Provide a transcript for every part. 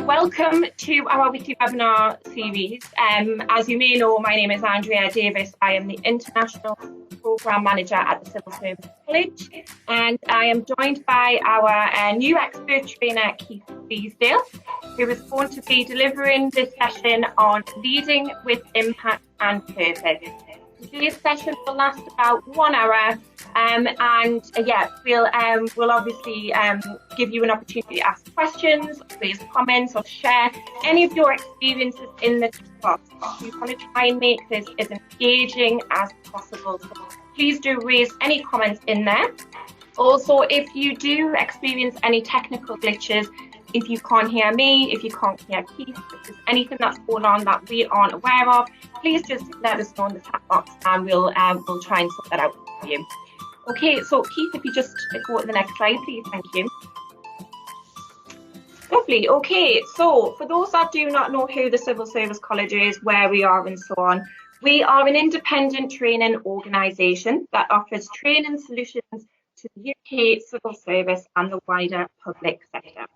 Welcome to our weekly webinar series. As you may know, my name is Andrea Davis. I am the International Programme Manager at the Civil Service College, and I am joined by our new expert trainer, Keith Bleasdale, who is going to be delivering this session on leading with impact and purpose. Today's session will last about 1 hour, we'll obviously give you an opportunity to ask questions, raise comments, or share any of your experiences in the chat box. We want to try and make this as engaging as possible. So please do raise any comments in there. Also, if you do experience any technical glitches, if you can't hear me, if you can't hear Keith, if there's anything that's going on that we aren't aware of, please just let us know in the chat box and we'll try and sort that out for you. Okay, so Keith, if you just go to the next slide, please, thank you. Lovely. Okay, so for those that do not know who the Civil Service College is, where we are and so on, we are an independent training organisation that offers training solutions to the UK civil service and the wider public sector.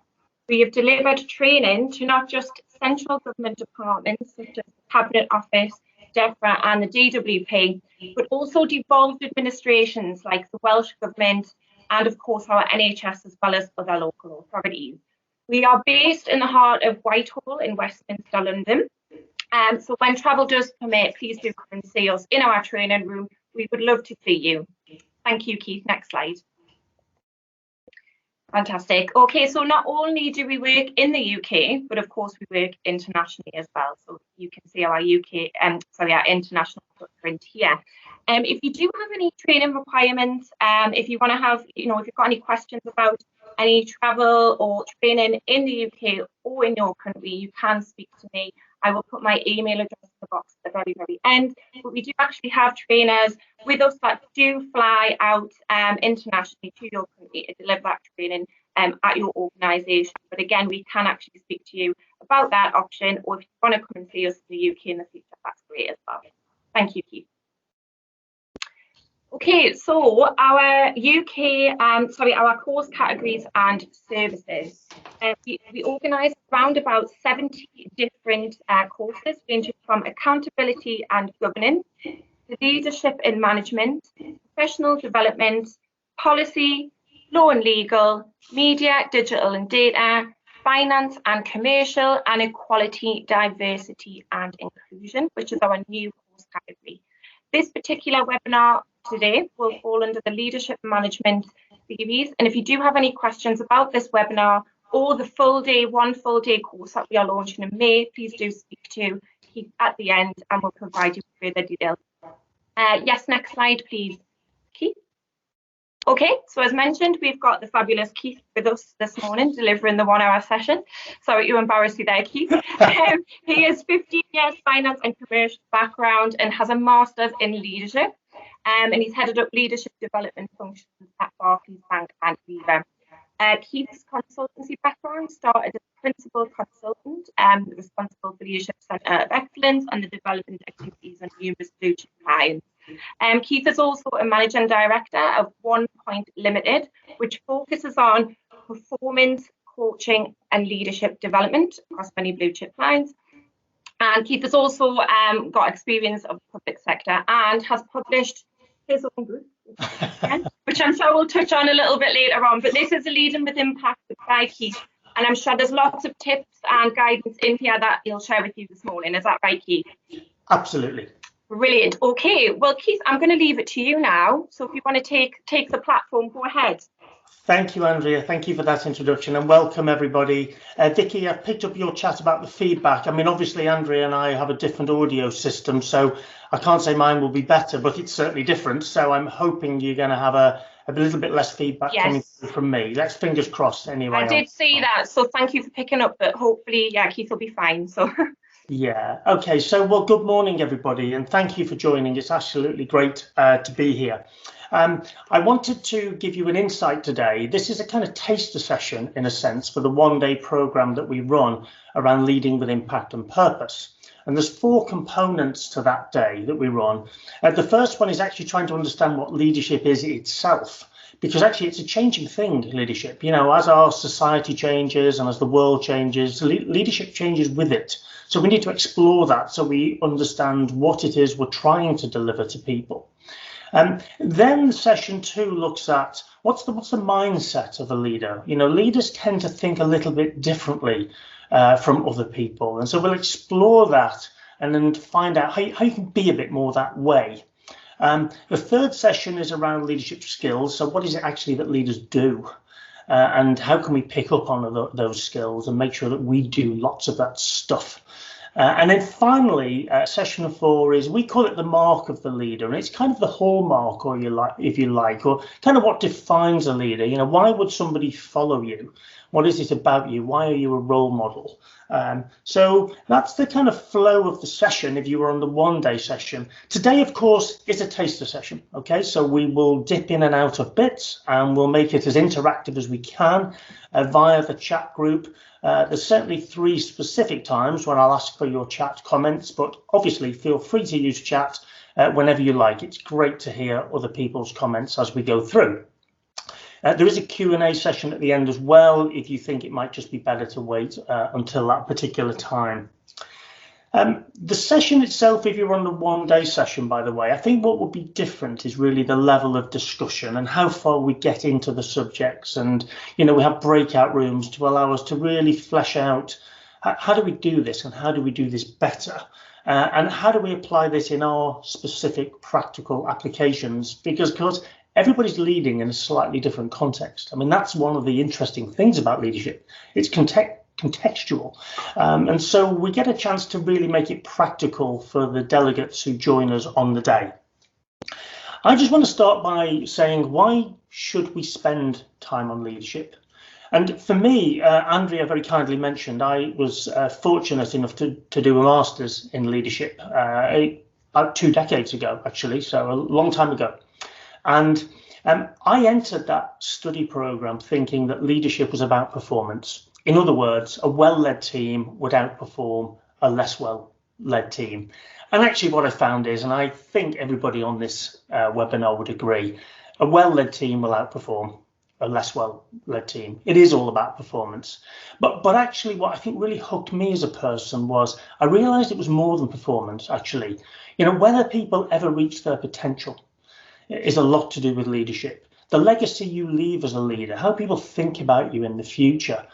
We have delivered training to not just central government departments such as the Cabinet Office, DEFRA and the DWP, but also devolved administrations like the Welsh Government and of course our NHS as well as other local authorities. We are based in the heart of Whitehall in Westminster, London. So when travel does permit, please do come and see us in our training room. We would love to see you. Thank you, Keith. Next slide. Fantastic. Okay, so not only do we work in the UK, but of course we work internationally as well. So you can see our our international footprint here. If you do have any training requirements, if you want to have, if you've got any questions about any travel or training in the UK or in your country, you can speak to me. I will put my email address in the box at the very, very end. But we do actually have trainers with us that do fly out internationally to your country to deliver that training at your organisation. But again, we can actually speak to you about that option, or if you want to come and see us in the UK in the future, that's great as well. Thank you, Keith. Okay, so our our course categories and services. We organise around about 70 different courses ranging from accountability and governance, to leadership and management, professional development, policy, law and legal, media, digital and data, finance and commercial, and equality, diversity and inclusion, which is our new course category. This particular webinar today will fall under the leadership management series, and if you do have any questions about this webinar or the one full day course that we are launching in May, please do speak to Keith at the end and we'll provide you with further details. Yes, next slide please, Keith. Okay, so as mentioned, we've got the fabulous Keith with us this morning, delivering the 1 hour session. Sorry to embarrass you there, Keith. He has 15 years finance and commercial background and has a master's in leadership. And he's headed up leadership development functions at Barclays Bank and Viva. Keith's consultancy background started as principal consultant, responsible for Leadership Centre of Excellence and the development activities on numerous blue chip clients. Keith is also a managing director of 1 Point Limited, which focuses on performance, coaching and leadership development across many blue chip clients. And Keith has also got experience of the public sector and has published his own book, which I'm sure we'll touch on a little bit later on. But this is a Leading with Impact by Keith. And I'm sure there's lots of tips and guidance in here that he'll share with you this morning. Is that right, Keith? Absolutely. Brilliant. Okay, well, Keith, I'm going to leave it to you now. So if you want to take the platform, go ahead. Thank you, Andrea. Thank you for that introduction and welcome everybody. Vicky, I've picked up your chat about the feedback. I mean, obviously, Andrea and I have a different audio system, so I can't say mine will be better, but it's certainly different. So I'm hoping you're going to have a little bit less feedback coming from me. Let's fingers crossed anyway. I did see that, so thank you for picking up, but hopefully, yeah, Keith will be fine. So. Yeah, okay, so well, good morning, everybody, and thank you for joining. It's absolutely great to be here. I wanted to give you an insight today. This is a kind of taster session, in a sense, for the one-day programme that we run around leading with impact and purpose. And there's 4 components to that day that we run. The first one is actually trying to understand what leadership is itself. because actually it's a changing thing, leadership. You know, as our society changes and as the world changes, leadership changes with it. So we need to explore that so we understand what it is we're trying to deliver to people. Then session 2 looks at what's the mindset of a leader. You know, leaders tend to think a little bit differently from other people, and so we'll explore that and then find out how you can be a bit more that way. The third session is around leadership skills. So what is it actually that leaders do? And how can we pick up on those skills and make sure that we do lots of that stuff? And then finally, session 4 is, we call it the mark of the leader, and it's kind of the hallmark, or if you like, or kind of what defines a leader. You know, why would somebody follow you? What is it about you? Why are you a role model? So that's the kind of flow of the session if you were on the one-day session. Today, of course, is a taster session. Okay, so we will dip in and out of bits, and we'll make it as interactive as we can via the chat group. There's certainly 3 specific times when I'll ask for your chat comments, but obviously feel free to use chat whenever you like. It's great to hear other people's comments as we go through. There is a Q&A session at the end as well, if you think it might just be better to wait until that particular time. The session itself, if you're on the one-day session, by the way, I think what would be different is really the level of discussion and how far we get into the subjects. And, you know, we have breakout rooms to allow us to really flesh out how do we do this and how do we do this better? And how do we apply this in our specific practical applications? Because everybody's leading in a slightly different context. I mean, that's one of the interesting things about leadership. It's contextual. And so we get a chance to really make it practical for the delegates who join us on the day. I just want to start by saying, why should we spend time on leadership? And for me, Andrea very kindly mentioned, I was fortunate enough to do a master's in leadership about 2 decades ago, actually, so a long time ago. And I entered that study program thinking that leadership was about performance. In other words, a well-led team would outperform a less well-led team. And actually what I found is, and I think everybody on this webinar would agree, a well-led team will outperform a less well-led team. It is all about performance. But actually what I think really hooked me as a person was I realized it was more than performance, actually. You know, whether people ever reach their potential is a lot to do with leadership. The legacy you leave as a leader, how people think about you in the future,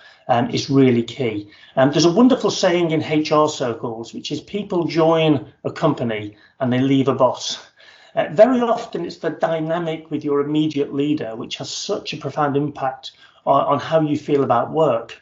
is really key. There's a wonderful saying in HR circles, which is people join a company and they leave a boss. Very often it's the dynamic with your immediate leader, which has such a profound impact on how you feel about work.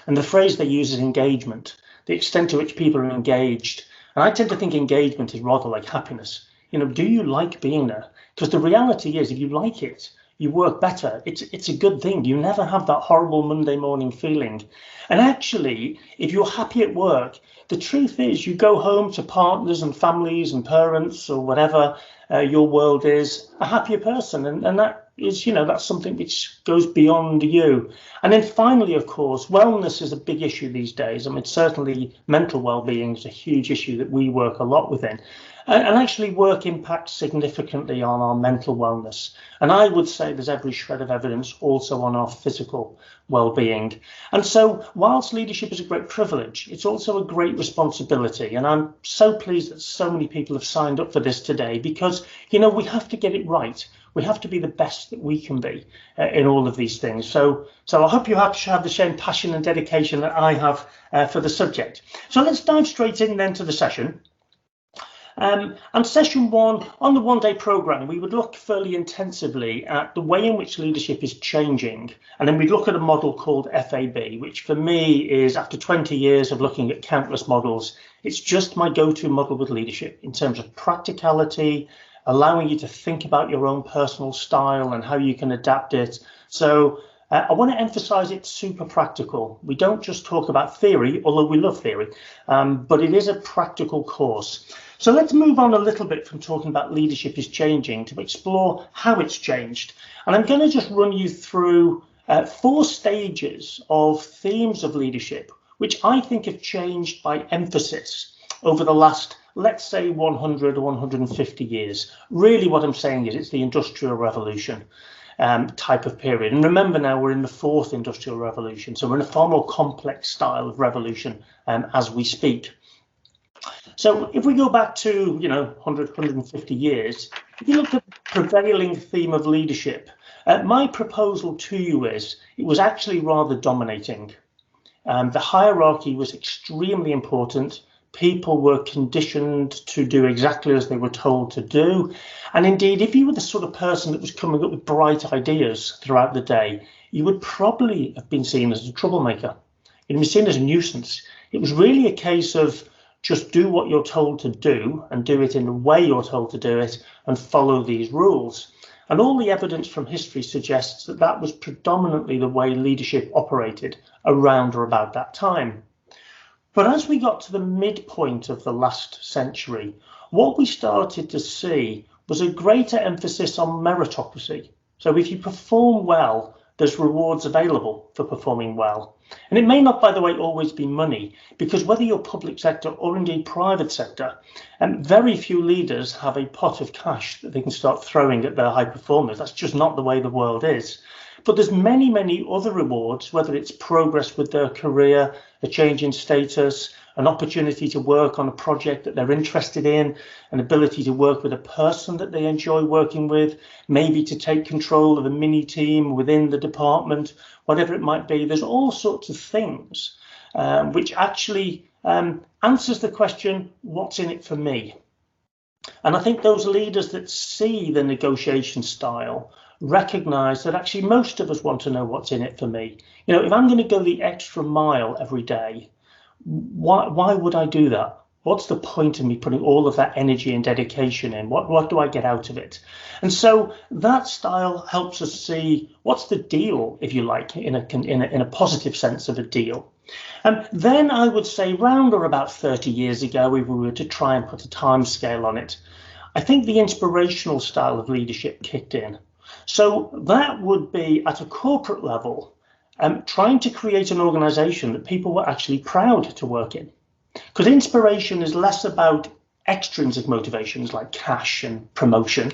And the phrase they use is engagement, the extent to which people are engaged. And I tend to think engagement is rather like happiness. You know, do you like being there? Because the reality is, if you like it, you work better. It's a good thing. You never have that horrible Monday morning feeling. And actually, if you're happy at work, the truth is you go home to partners and families and parents or whatever your world is, a happier person. And that is, you know, that's something which goes beyond you. And then finally, of course, wellness is a big issue these days. I mean, certainly mental well-being is a huge issue that we work a lot within. And actually work impacts significantly on our mental wellness. And I would say there's every shred of evidence also on our physical well-being. And so whilst leadership is a great privilege, it's also a great responsibility. And I'm so pleased that so many people have signed up for this today because, you know, we have to get it right. We have to be the best that we can be in all of these things. So I hope you have the same passion and dedication that I have for the subject. So let's dive straight in then to the session. And session 1, on the one-day programme, we would look fairly intensively at the way in which leadership is changing. And then we'd look at a model called FAB, which for me is, after 20 years of looking at countless models, it's just my go-to model with leadership in terms of practicality, allowing you to think about your own personal style and how you can adapt it. So I want to emphasize it's super practical. We don't just talk about theory, although we love theory, but it is a practical course. So let's move on a little bit from talking about leadership is changing to explore how it's changed. And I'm going to just run you through 4 stages of themes of leadership, which I think have changed by emphasis over the last, let's say, 100 or 150 years. Really what I'm saying is it's the Industrial Revolution. type of period. And remember now, we're in the fourth industrial revolution, so we're in a far more complex style of revolution as we speak. So if we go back to, 100, 150 years, if you look at the prevailing theme of leadership, my proposal to you is it was actually rather dominating. The hierarchy was extremely important. People were conditioned to do exactly as they were told to do. And indeed, if you were the sort of person that was coming up with bright ideas throughout the day, you would probably have been seen as a troublemaker. You'd been seen as a nuisance. It was really a case of just do what you're told to do and do it in the way you're told to do it and follow these rules. And all the evidence from history suggests that that was predominantly the way leadership operated around or about that time. But as we got to the midpoint of the last century, what we started to see was a greater emphasis on meritocracy. So if you perform well, there's rewards available for performing well. And it may not, by the way, always be money, because whether you're public sector or indeed private sector, very few leaders have a pot of cash that they can start throwing at their high performers. That's just not the way the world is. But there's many, many other rewards, whether it's progress with their career, a change in status, an opportunity to work on a project that they're interested in, an ability to work with a person that they enjoy working with, maybe to take control of a mini team within the department, whatever it might be. There's all sorts of things which actually answers the question, what's in it for me? And I think those leaders that see the negotiation style recognize that actually most of us want to know what's in it for me. If I'm going to go the extra mile every day, why would I do that? What's the point of me putting all of that energy and dedication in? What do I get out of it? And so that style helps us see what's the deal, if you like, in a positive sense of a deal. And then I would say round or about 30 years ago, if we were to try and put a time scale on it, I think the inspirational style of leadership kicked in. So that would be at a corporate level, trying to create an organization that people were actually proud to work in. Because inspiration is less about extrinsic motivations like cash and promotion,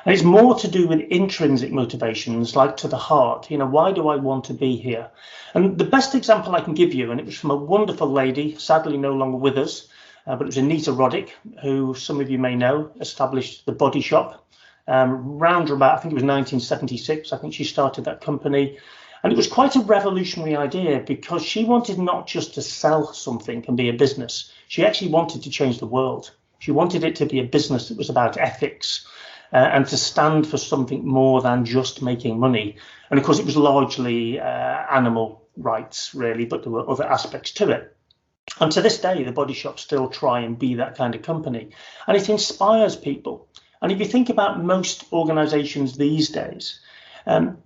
and it's more to do with intrinsic motivations like to the heart. Why do I want to be here? And the best example I can give you, and it was from a wonderful lady, sadly no longer with us, but it was Anita Roddick, who some of you may know, established the Body Shop. Round about, I think it was 1976, I think she started that company. And it was quite a revolutionary idea because she wanted not just to sell something and be a business. She actually wanted to change the world. She wanted it to be a business that was about ethics and to stand for something more than just making money. And of course, it was largely animal rights, really, but there were other aspects to it. And to this day, the Body Shop still try and be that kind of company. And it inspires people. And if you think about most organizations these days,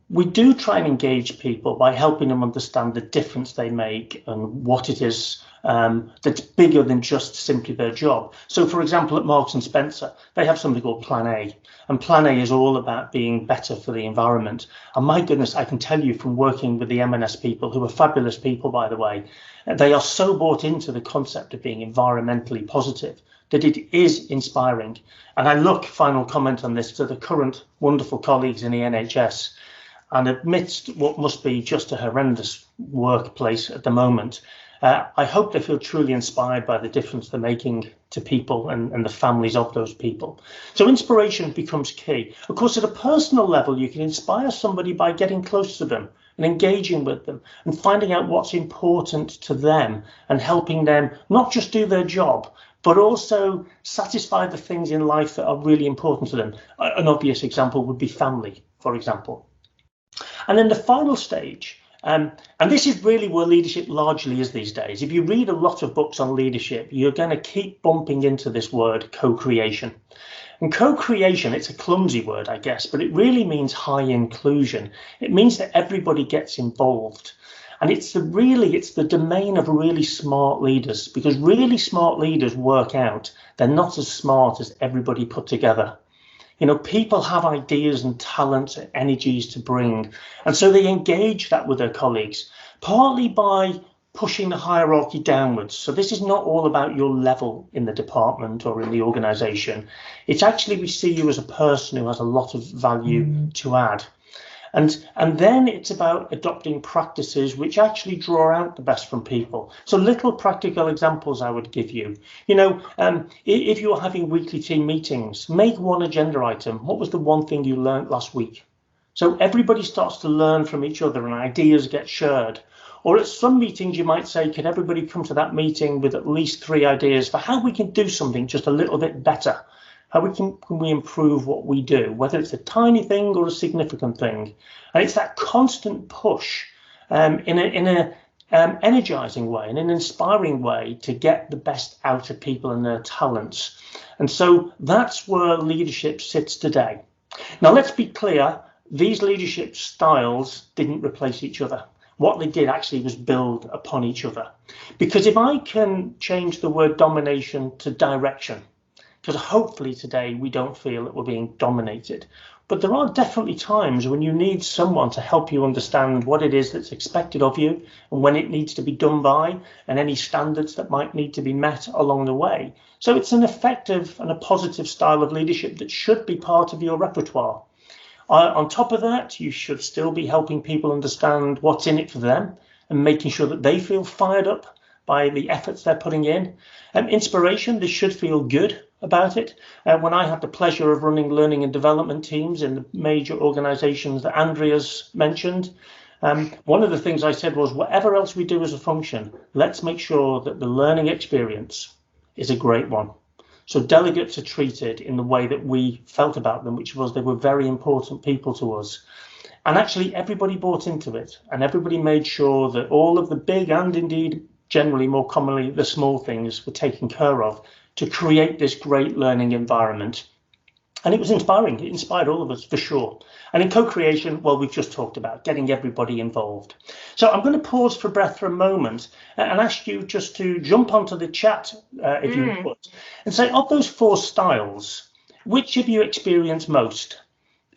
we do try and engage people by helping them understand the difference they make and what it is that's bigger than just simply their job. So, for example, at Marks and Spencer, they have something called Plan A. And Plan A is all about being better for the environment. And my goodness, I can tell you from working with the M&S people, who are fabulous people, by the way, they are so bought into the concept of being environmentally positive that it is inspiring. And I look, final comment on this, to the current wonderful colleagues in the NHS. And amidst what must be just a horrendous workplace at the moment, I hope they feel truly inspired by the difference they're making to people and the families of those people. So inspiration becomes key. Of course, at a personal level, you can inspire somebody by getting close to them and engaging with them and finding out what's important to them and helping them not just do their job, but also satisfy the things in life that are really important to them. An obvious example would be family, for example. And then the final stage, and this is really where leadership largely is these days. If you read a lot of books on leadership, you're going to keep bumping into this word co-creation. And co-creation, it's a clumsy word, I guess, but it really means high inclusion. It means that everybody gets involved. And it's the domain of really smart leaders, because really smart leaders work out they're not as smart as everybody put together. People have ideas and talents and energies to bring. And so they engage that with their colleagues, partly by pushing the hierarchy downwards. So this is not all about your level in the department or in the organization. It's actually, we see you as a person who has a lot of value to add. And then it's about adopting practices which actually draw out the best from people. So little practical examples I would give you. If you're having weekly team meetings, make one agenda item. What was the one thing you learned last week? So everybody starts to learn from each other and ideas get shared. Or at some meetings, you might say, could everybody come to that meeting with at least 3 ideas for how we can do something just a little bit better? How can we improve what we do, whether it's a tiny thing or a significant thing? And it's that constant push in a energizing way, in an inspiring way, to get the best out of people and their talents. And so that's where leadership sits today. Now, let's be clear, these leadership styles didn't replace each other. What they did actually was build upon each other. Because if I can change the word domination to direction, because hopefully today we don't feel that we're being dominated. But there are definitely times when you need someone to help you understand what it is that's expected of you and when it needs to be done by, and any standards that might need to be met along the way. So it's an effective and a positive style of leadership that should be part of your repertoire. On top of that, you should still be helping people understand what's in it for them and making sure that they feel fired up by the efforts they're putting in. Inspiration, they should feel good about it. When I had the pleasure of running learning and development teams in the major organizations that Andrea's mentioned, one of the things I said was, whatever else we do as a function, let's make sure that the learning experience is a great one. So delegates are treated in the way that we felt about them, which was they were very important people to us. And actually everybody bought into it, and everybody made sure that all of the big and indeed generally more commonly the small things were taken care of to create this great learning environment. And it was inspiring. It inspired all of us for sure. And in co-creation, well, we've just talked about getting everybody involved. So I'm going to pause for breath for a moment and ask you just to jump onto the chat, if you would, and say, of those 4 styles, which have you experienced most?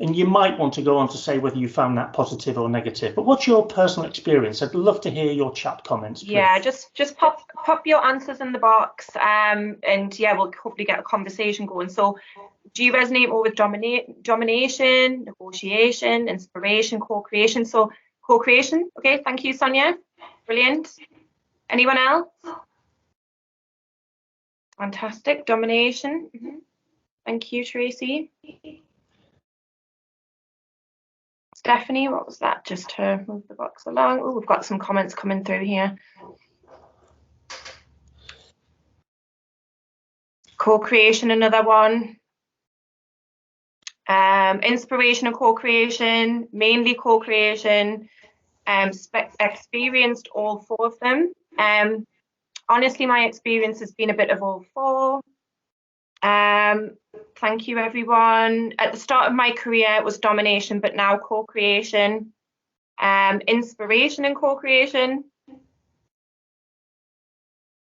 And you might want to go on to say whether you found that positive or negative. But what's your personal experience? I'd love to hear your chat comments, please. Yeah, just pop your answers in the box, and yeah, we'll hopefully get a conversation going. So do you resonate more with domination, negotiation, inspiration, co-creation? So co-creation. Okay, thank you, Sonia. Brilliant. Anyone else? Fantastic. Domination. Thank you, Tracy. Stephanie, what was that? Just to move the box along. Oh, we've got some comments coming through here. Co-creation, another one. Inspiration and co-creation, mainly co-creation. Experienced all 4 of them. Honestly, my experience has been a bit of all 4. Thank you, everyone. At the start of my career, it was domination, but now co-creation. Inspiration and co-creation.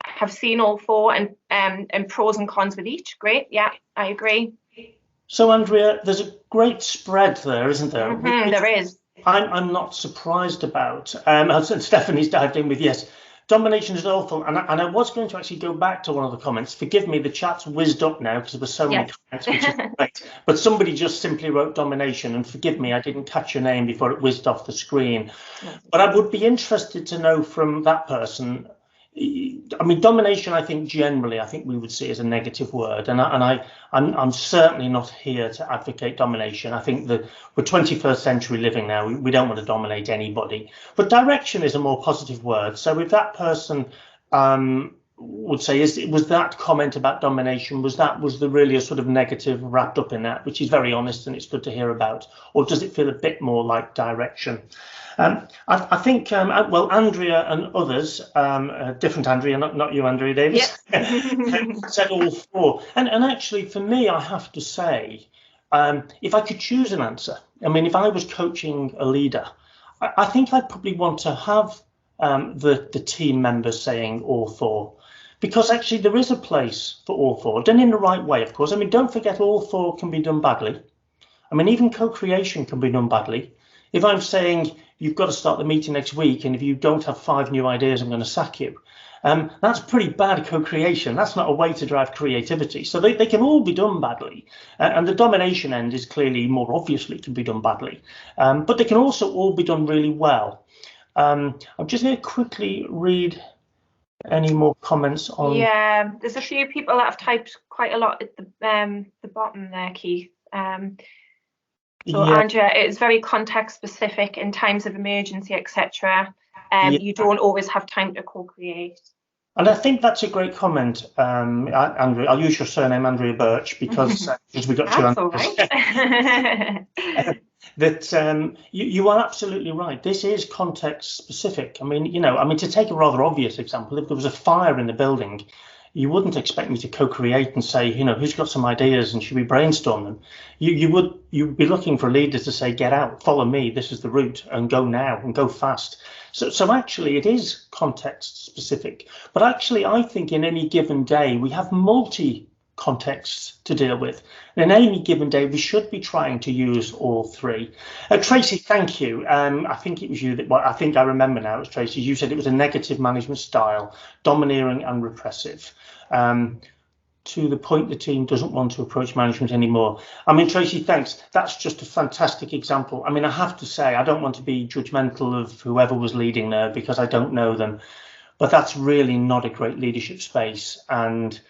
Have seen all 4 and pros and cons with each. Great. Yeah, I agree. So, Andrea, there's a great spread there, isn't there? There is. I'm not surprised about. And Stephanie's dived in with, yes, domination is awful. And I was going to actually go back to one of the comments. Forgive me, the chat's whizzed up now because there were so many comments, which is great. But somebody just simply wrote domination. And forgive me, I didn't catch your name before it whizzed off the screen. But I would be interested to know from that person. I mean, domination, I think generally, we would see as a negative word. And I'm certainly not here to advocate domination. I think that we're 21st century living now. We don't want to dominate anybody. But direction is a more positive word. So if that person would say, was that comment about domination, was there really a sort of negative wrapped up in that, which is very honest and it's good to hear about? Or does it feel a bit more like direction? I think, well, Andrea and others, different Andrea, not you, Andrea Davis, said all 4. And actually, for me, I have to say, if I could choose an answer, I mean, if I was coaching a leader, I think I'd probably want to have the team members saying all 4. Because actually, there is a place for all 4, done in the right way, of course. I mean, don't forget all 4 can be done badly. I mean, even co-creation can be done badly. If I'm saying you've got to start the meeting next week, and if you don't have 5 new ideas, I'm going to sack you. That's pretty bad co-creation. That's not a way to drive creativity. So they can all be done badly. And the domination end is clearly more obviously can be done badly. But they can also all be done really well. I'm just going to quickly read any more comments on. Yeah, there's a few people that have typed quite a lot at the bottom there, Keith. So Yeah. Andrea, it's very context specific in times of emergency, etc. Yeah. You don't always have time to co-create. And I think that's a great comment, Andrea. I'll use your surname, Andrea Birch, because we got That's two all right. that you are absolutely right. This is context specific. I mean, to take a rather obvious example, if there was a fire in the building, you wouldn't expect me to co-create and say, who's got some ideas and should we brainstorm them? You'd be looking for leaders to say, get out, follow me, this is the route, and go now and go fast. So actually it is context specific, but actually I think in any given day we have multi contexts to deal with. And in any given day we should be trying to use all three. Tracy, thank you. I think it was you that, well, I think I remember now, it was Tracy, you said it was a negative management style, domineering and repressive. To the point the team doesn't want to approach management anymore. I mean, Tracy, thanks. That's just a fantastic example. I mean, I have to say, I don't want to be judgmental of whoever was leading there because I don't know them, but that's really not a great leadership space. And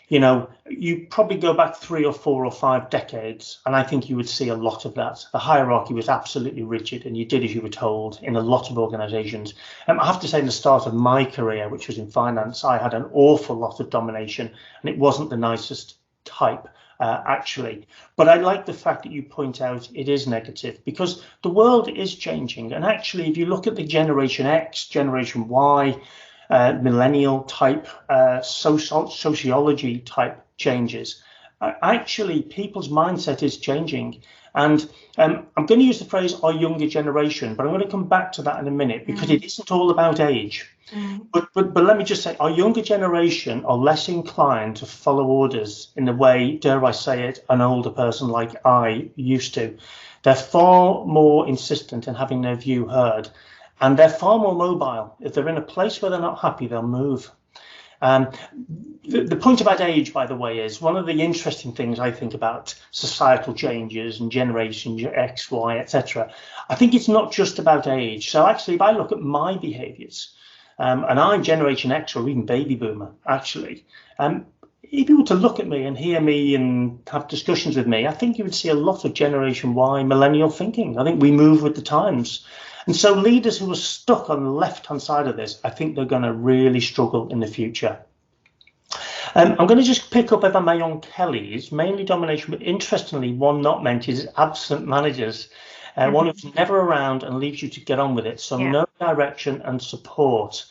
you probably go back 3 or 4 or 5 decades, and I think you would see a lot of that. The hierarchy was absolutely rigid, and you did as you were told in a lot of organizations. I have to say, in the start of my career, which was in finance, I had an awful lot of domination, and it wasn't the nicest type, actually. But I like the fact that you point out it is negative, because the world is changing. And actually, if you look at the Generation X, Generation Y, millennial type sociology type changes, actually people's mindset is changing. And I'm going to use the phrase our younger generation, but I'm going to come back to that in a minute, because it isn't all about age. But let me just say, our younger generation are less inclined to follow orders in the way, dare I say it, an older person like I used to. They're far more insistent in having their view heard. And they're far more mobile. If they're in a place where they're not happy, they'll move. The point about age, by the way, is one of the interesting things I think about societal changes and Generation X, Y, etc. I think it's not just about age. So actually, if I look at my behaviours, and I'm Generation X or even baby boomer, actually, if you were to look at me and hear me and have discussions with me, I think you would see a lot of Generation Y millennial thinking. I think we move with the times. And so leaders who are stuck on the left-hand side of this, I think they're going to really struggle in the future. I'm going to just pick up, if I may, on Kelly's, mainly domination, but interestingly, one not mentioned is absent managers. One who's never around and leaves you to get on with it. So no direction and support.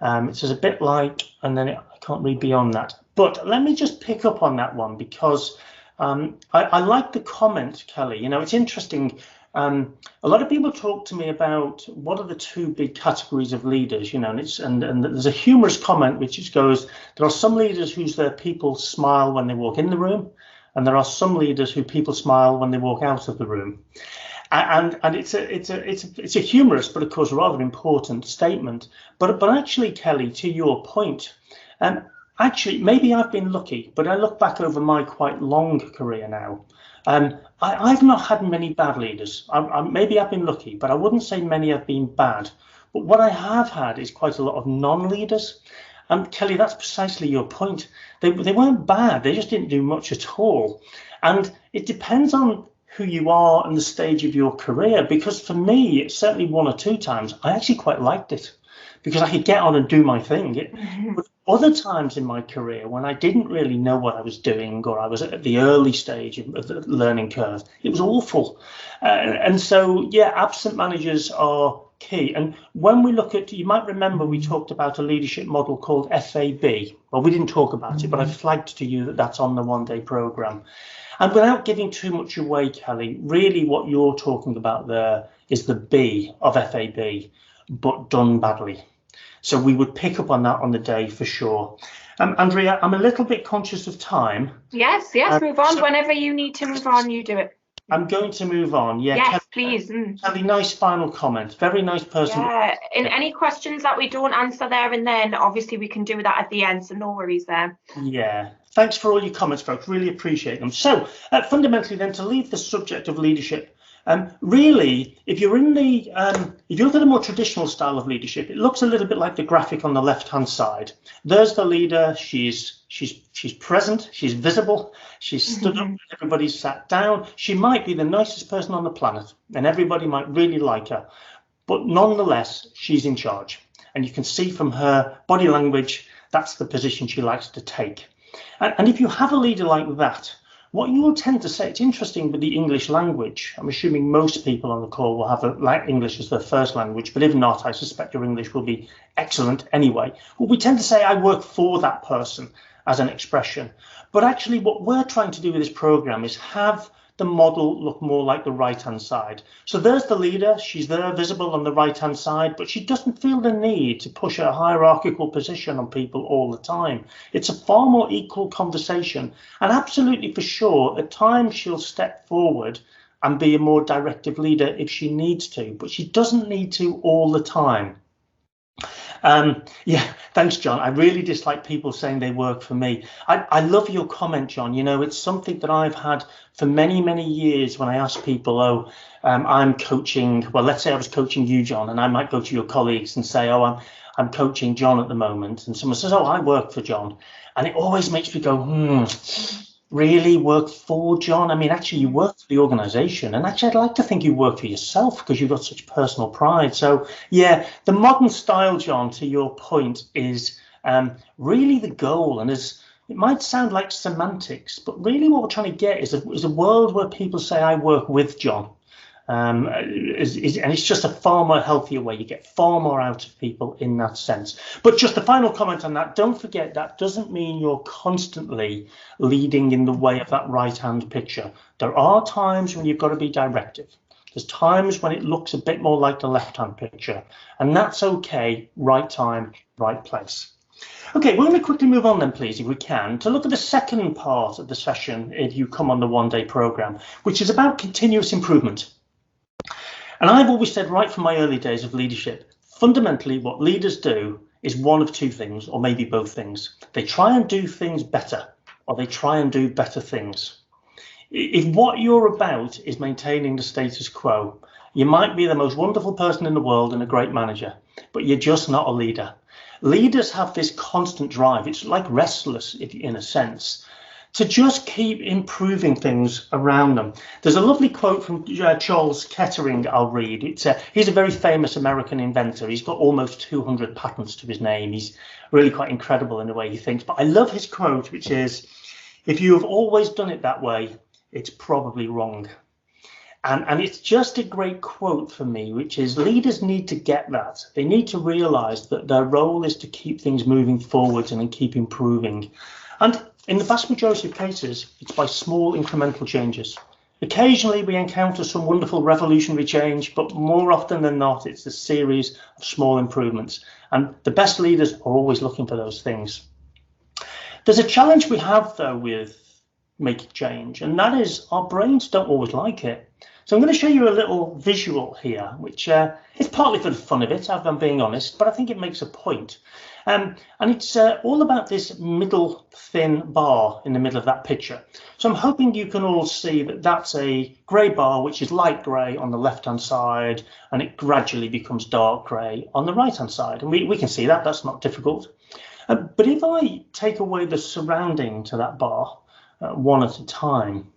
It says a bit like, and then I can't read beyond that. But let me just pick up on that one, because I like the comment, Kelly. It's interesting. A lot of people talk to me about what are the 2 big categories of leaders, and there's a humorous comment which just goes, there are some leaders whose their people smile when they walk in the room, and there are some leaders who people smile when they walk out of the room. And it's a humorous, but of course rather important statement. But actually, Kelly, to your point, actually maybe I've been lucky, but I look back over my quite long career now. I've not had many bad leaders. Maybe I've been lucky, but I wouldn't say many have been bad. But what I have had is quite a lot of non-leaders. And Kelly, that's precisely your point. They weren't bad. They just didn't do much at all. And it depends on who you are and the stage of your career. Because for me, certainly 1 or 2 times, I actually quite liked it, because I could get on and do my thing. But other times in my career, when I didn't really know what I was doing, or I was at the early stage of the learning curve, it was awful. And so, absent managers are key. And when we look at, you might remember we talked about a leadership model called FAB. Well, we didn't talk about it, but I flagged to you that that's on the one-day programme. And without giving too much away, Kelly, really what you're talking about there is the B of FAB, but done badly. So we would pick up on that on the day for sure. Andrea, I'm a little bit conscious of time. Yes, move on. Whenever you need to move on, you do it. I'm going to move on. Yeah, Yes, Kelly, please. Kelly, nice final comment. Very nice person. Yeah, and any questions that we don't answer there and then, obviously we can do that at the end, so no worries there. Yeah, thanks for all your comments, folks. Really appreciate them. So, fundamentally, then, to leave the subject of leadership, really, if you're in the, if you look at a more traditional style of leadership, it looks a little bit like the graphic on the left-hand side. There's the leader. She's present. She's visible. She's stood up. Everybody's sat down. She might be the nicest person on the planet, and everybody might really like her. But nonetheless, she's in charge. And you can see from her body language, that's the position she likes to take. And if you have a leader like that, what you will tend to say, it's interesting with the English language. I'm assuming most people on the call will have English as their first language, but if not, I suspect your English will be excellent anyway. Well, we tend to say, I work for that person as an expression. But actually, what we're trying to do with this program is have the model look more like the right-hand side. So there's the leader. She's there visible on the right-hand side, but she doesn't feel the need to push a hierarchical position on people all the time. It's a far more equal conversation. And absolutely for sure, at times she'll step forward and be a more directive leader if she needs to, but she doesn't need to all the time. Yeah, thanks, John. I really dislike people saying they work for me. I love your comment, John. You know, it's something that I've had for many, many years when I ask people, I'm coaching. Well, let's say I was coaching you, John, and I might go to your colleagues and say, I'm coaching John at the moment. And someone says, I work for John. And it always makes me go, really work for John? I mean, actually, you work for the organization, and actually, I'd like to think you work for yourself because you've got such personal pride. So, yeah, the modern style, John, to your point, is really the goal. And it might sound like semantics, but really what we're trying to get is a world where people say, I work with John. And it's just a far more healthier way. You get far more out of people in that sense. But just the final comment on that, don't forget that doesn't mean you're constantly leading in the way of that right-hand picture. There are times when you've got to be directive. There's times when it looks a bit more like the left-hand picture, and that's okay. Right time, right place. Okay, we're going to quickly move on then, please, if we can, to look at the second part of the session if you come on the one-day program, which is about continuous improvement. And I've always said right from my early days of leadership, fundamentally what leaders do is one of two things, or maybe both things. They try and do things better, or they try and do better things. If what you're about is maintaining the status quo, you might be the most wonderful person in the world and a great manager, but you're just not a leader. Leaders have this constant drive. It's like restless, in a sense, to just keep improving things around them. There's a lovely quote from Charles Kettering I'll read. He's a very famous American inventor. He's got almost 200 patents to his name. He's really quite incredible in the way he thinks. But I love his quote, which is, if you have always done it that way, it's probably wrong. And it's just a great quote for me, which is leaders need to get that. They need to realize that their role is to keep things moving forwards and keep improving. And in the vast majority of cases, it's by small incremental changes. Occasionally, we encounter some wonderful revolutionary change, but more often than not, it's a series of small improvements. And the best leaders are always looking for those things. There's a challenge we have, though, with making change, and that is our brains don't always like it. So I'm going to show you a little visual here, which is partly for the fun of it, if I'm being honest, but I think it makes a point. And it's all about this middle thin bar in the middle of that picture. So I'm hoping you can all see that that's a grey bar, which is light grey on the left-hand side, and it gradually becomes dark grey on the right-hand side. And we can see that, that's not difficult. But if I take away the surrounding to that bar, one at a time,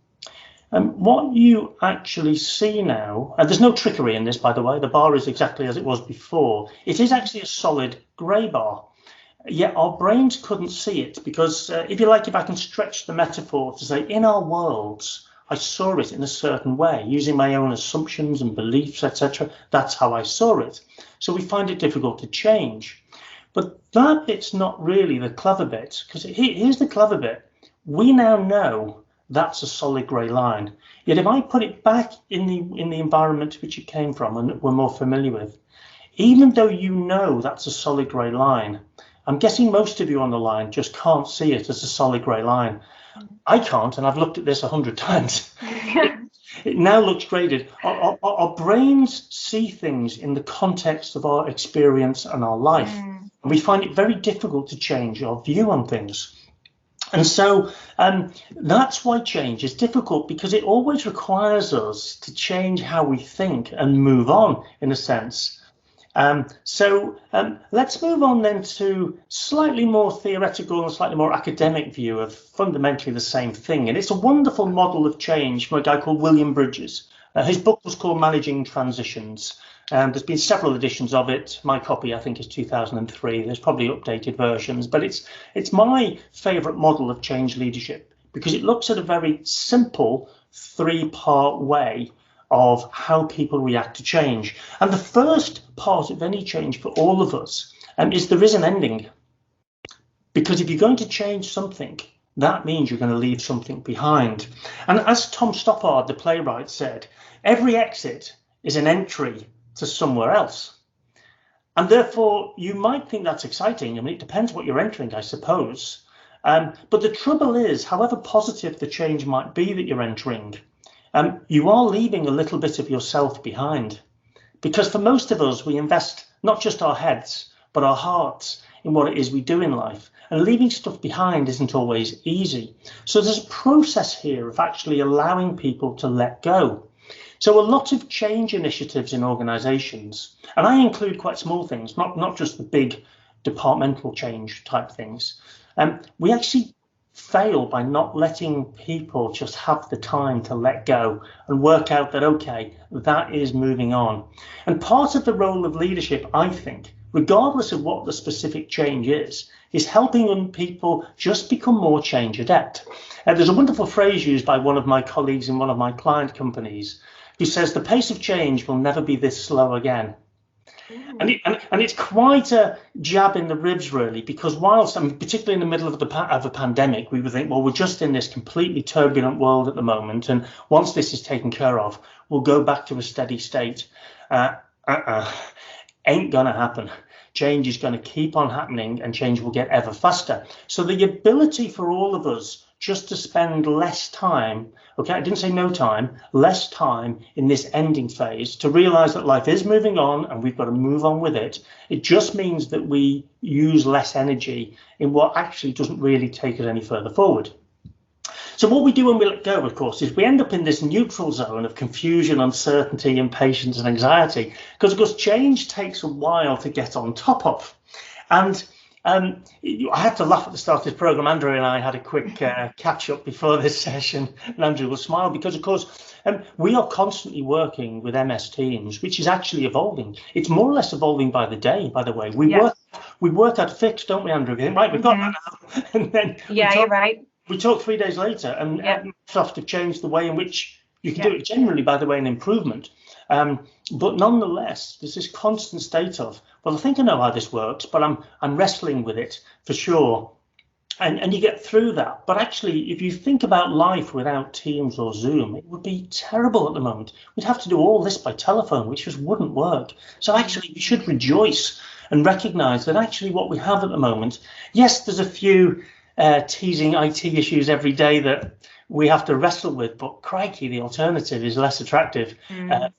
what you actually see now, and there's no trickery in this, by the way, the bar is exactly as it was before. It is actually a solid grey bar. Yet our brains couldn't see it because, if you like, if I can stretch the metaphor to say, in our worlds, I saw it in a certain way, using my own assumptions and beliefs, etc. That's how I saw it. So we find it difficult to change. But that bit's not really the clever bit, because here's the clever bit. We now know that's a solid grey line. Yet if I put it back in the environment which it came from and we're more familiar with, even though you know that's a solid grey line, I'm guessing most of you on the line just can't see it as a solid grey line. I can't, and I've looked at this 100 times. it now looks graded. Our brains see things in the context of our experience and our life. And we find it very difficult to change our view on things. And so that's why change is difficult, because it always requires us to change how we think and move on, in a sense. Let's move on then to slightly more theoretical and slightly more academic view of fundamentally the same thing. And it's a wonderful model of change from a guy called William Bridges. His book was called Managing Transitions. There's been several editions of it. My copy, I think, is 2003. There's probably updated versions, but it's my favourite model of change leadership, because it looks at a very simple 3-part way of how people react to change. And the first part of any change for all of us is there is an ending. Because if you're going to change something, that means you're going to leave something behind. And as Tom Stoppard, the playwright, said, every exit is an entry to somewhere else. And therefore, you might think that's exciting. I mean, it depends what you're entering, I suppose. But the trouble is, however positive the change might be that you're entering, you are leaving a little bit of yourself behind. Because for most of us, we invest not just our heads, but our hearts in what it is we do in life. And leaving stuff behind isn't always easy. So there's a process here of actually allowing people to let go. So a lot of change initiatives in organisations, and I include quite small things, not just the big departmental change type things, we actually fail by not letting people just have the time to let go and work out that, okay, that is moving on. And part of the role of leadership, I think, regardless of what the specific change is helping people just become more change adept. There's a wonderful phrase used by one of my colleagues in one of my client companies who says the pace of change will never be this slow again. And it's quite a jab in the ribs, really, because whilst, particularly in the middle of a pandemic, we would think, well, we're just in this completely turbulent world at the moment, and once this is taken care of, we'll go back to a steady state. Ain't gonna happen. Change is going to keep on happening, and change will get ever faster. So the ability for all of us just to spend less time, okay, I didn't say no time, less time in this ending phase, to realize that life is moving on and we've got to move on with it. It just means that we use less energy in what actually doesn't really take us any further forward. So what we do when we let go, of course, is we end up in this neutral zone of confusion, uncertainty, impatience and anxiety, because of course change takes a while to get on top of. And I had to laugh at the start of this program. Andrew and I had a quick catch up before this session, and Andrew will smile because, of course, we are constantly working with MS Teams, which is actually evolving. It's more or less evolving by the day, by the way. We work out a fix, don't we, Andrew? Right, we've got that now. And then you're right. We talk 3 days later, and Microsoft have changed the way in which you can do it. Generally, by the way, an improvement. But nonetheless, there's this constant state of, well, I think I know how this works, but I'm wrestling with it for sure. And you get through that. But actually, if you think about life without Teams or Zoom, it would be terrible at the moment. We'd have to do all this by telephone, which just wouldn't work. So actually, we should rejoice and recognise that actually what we have at the moment, yes, there's a few teasing IT issues every day that we have to wrestle with, but crikey, the alternative is less attractive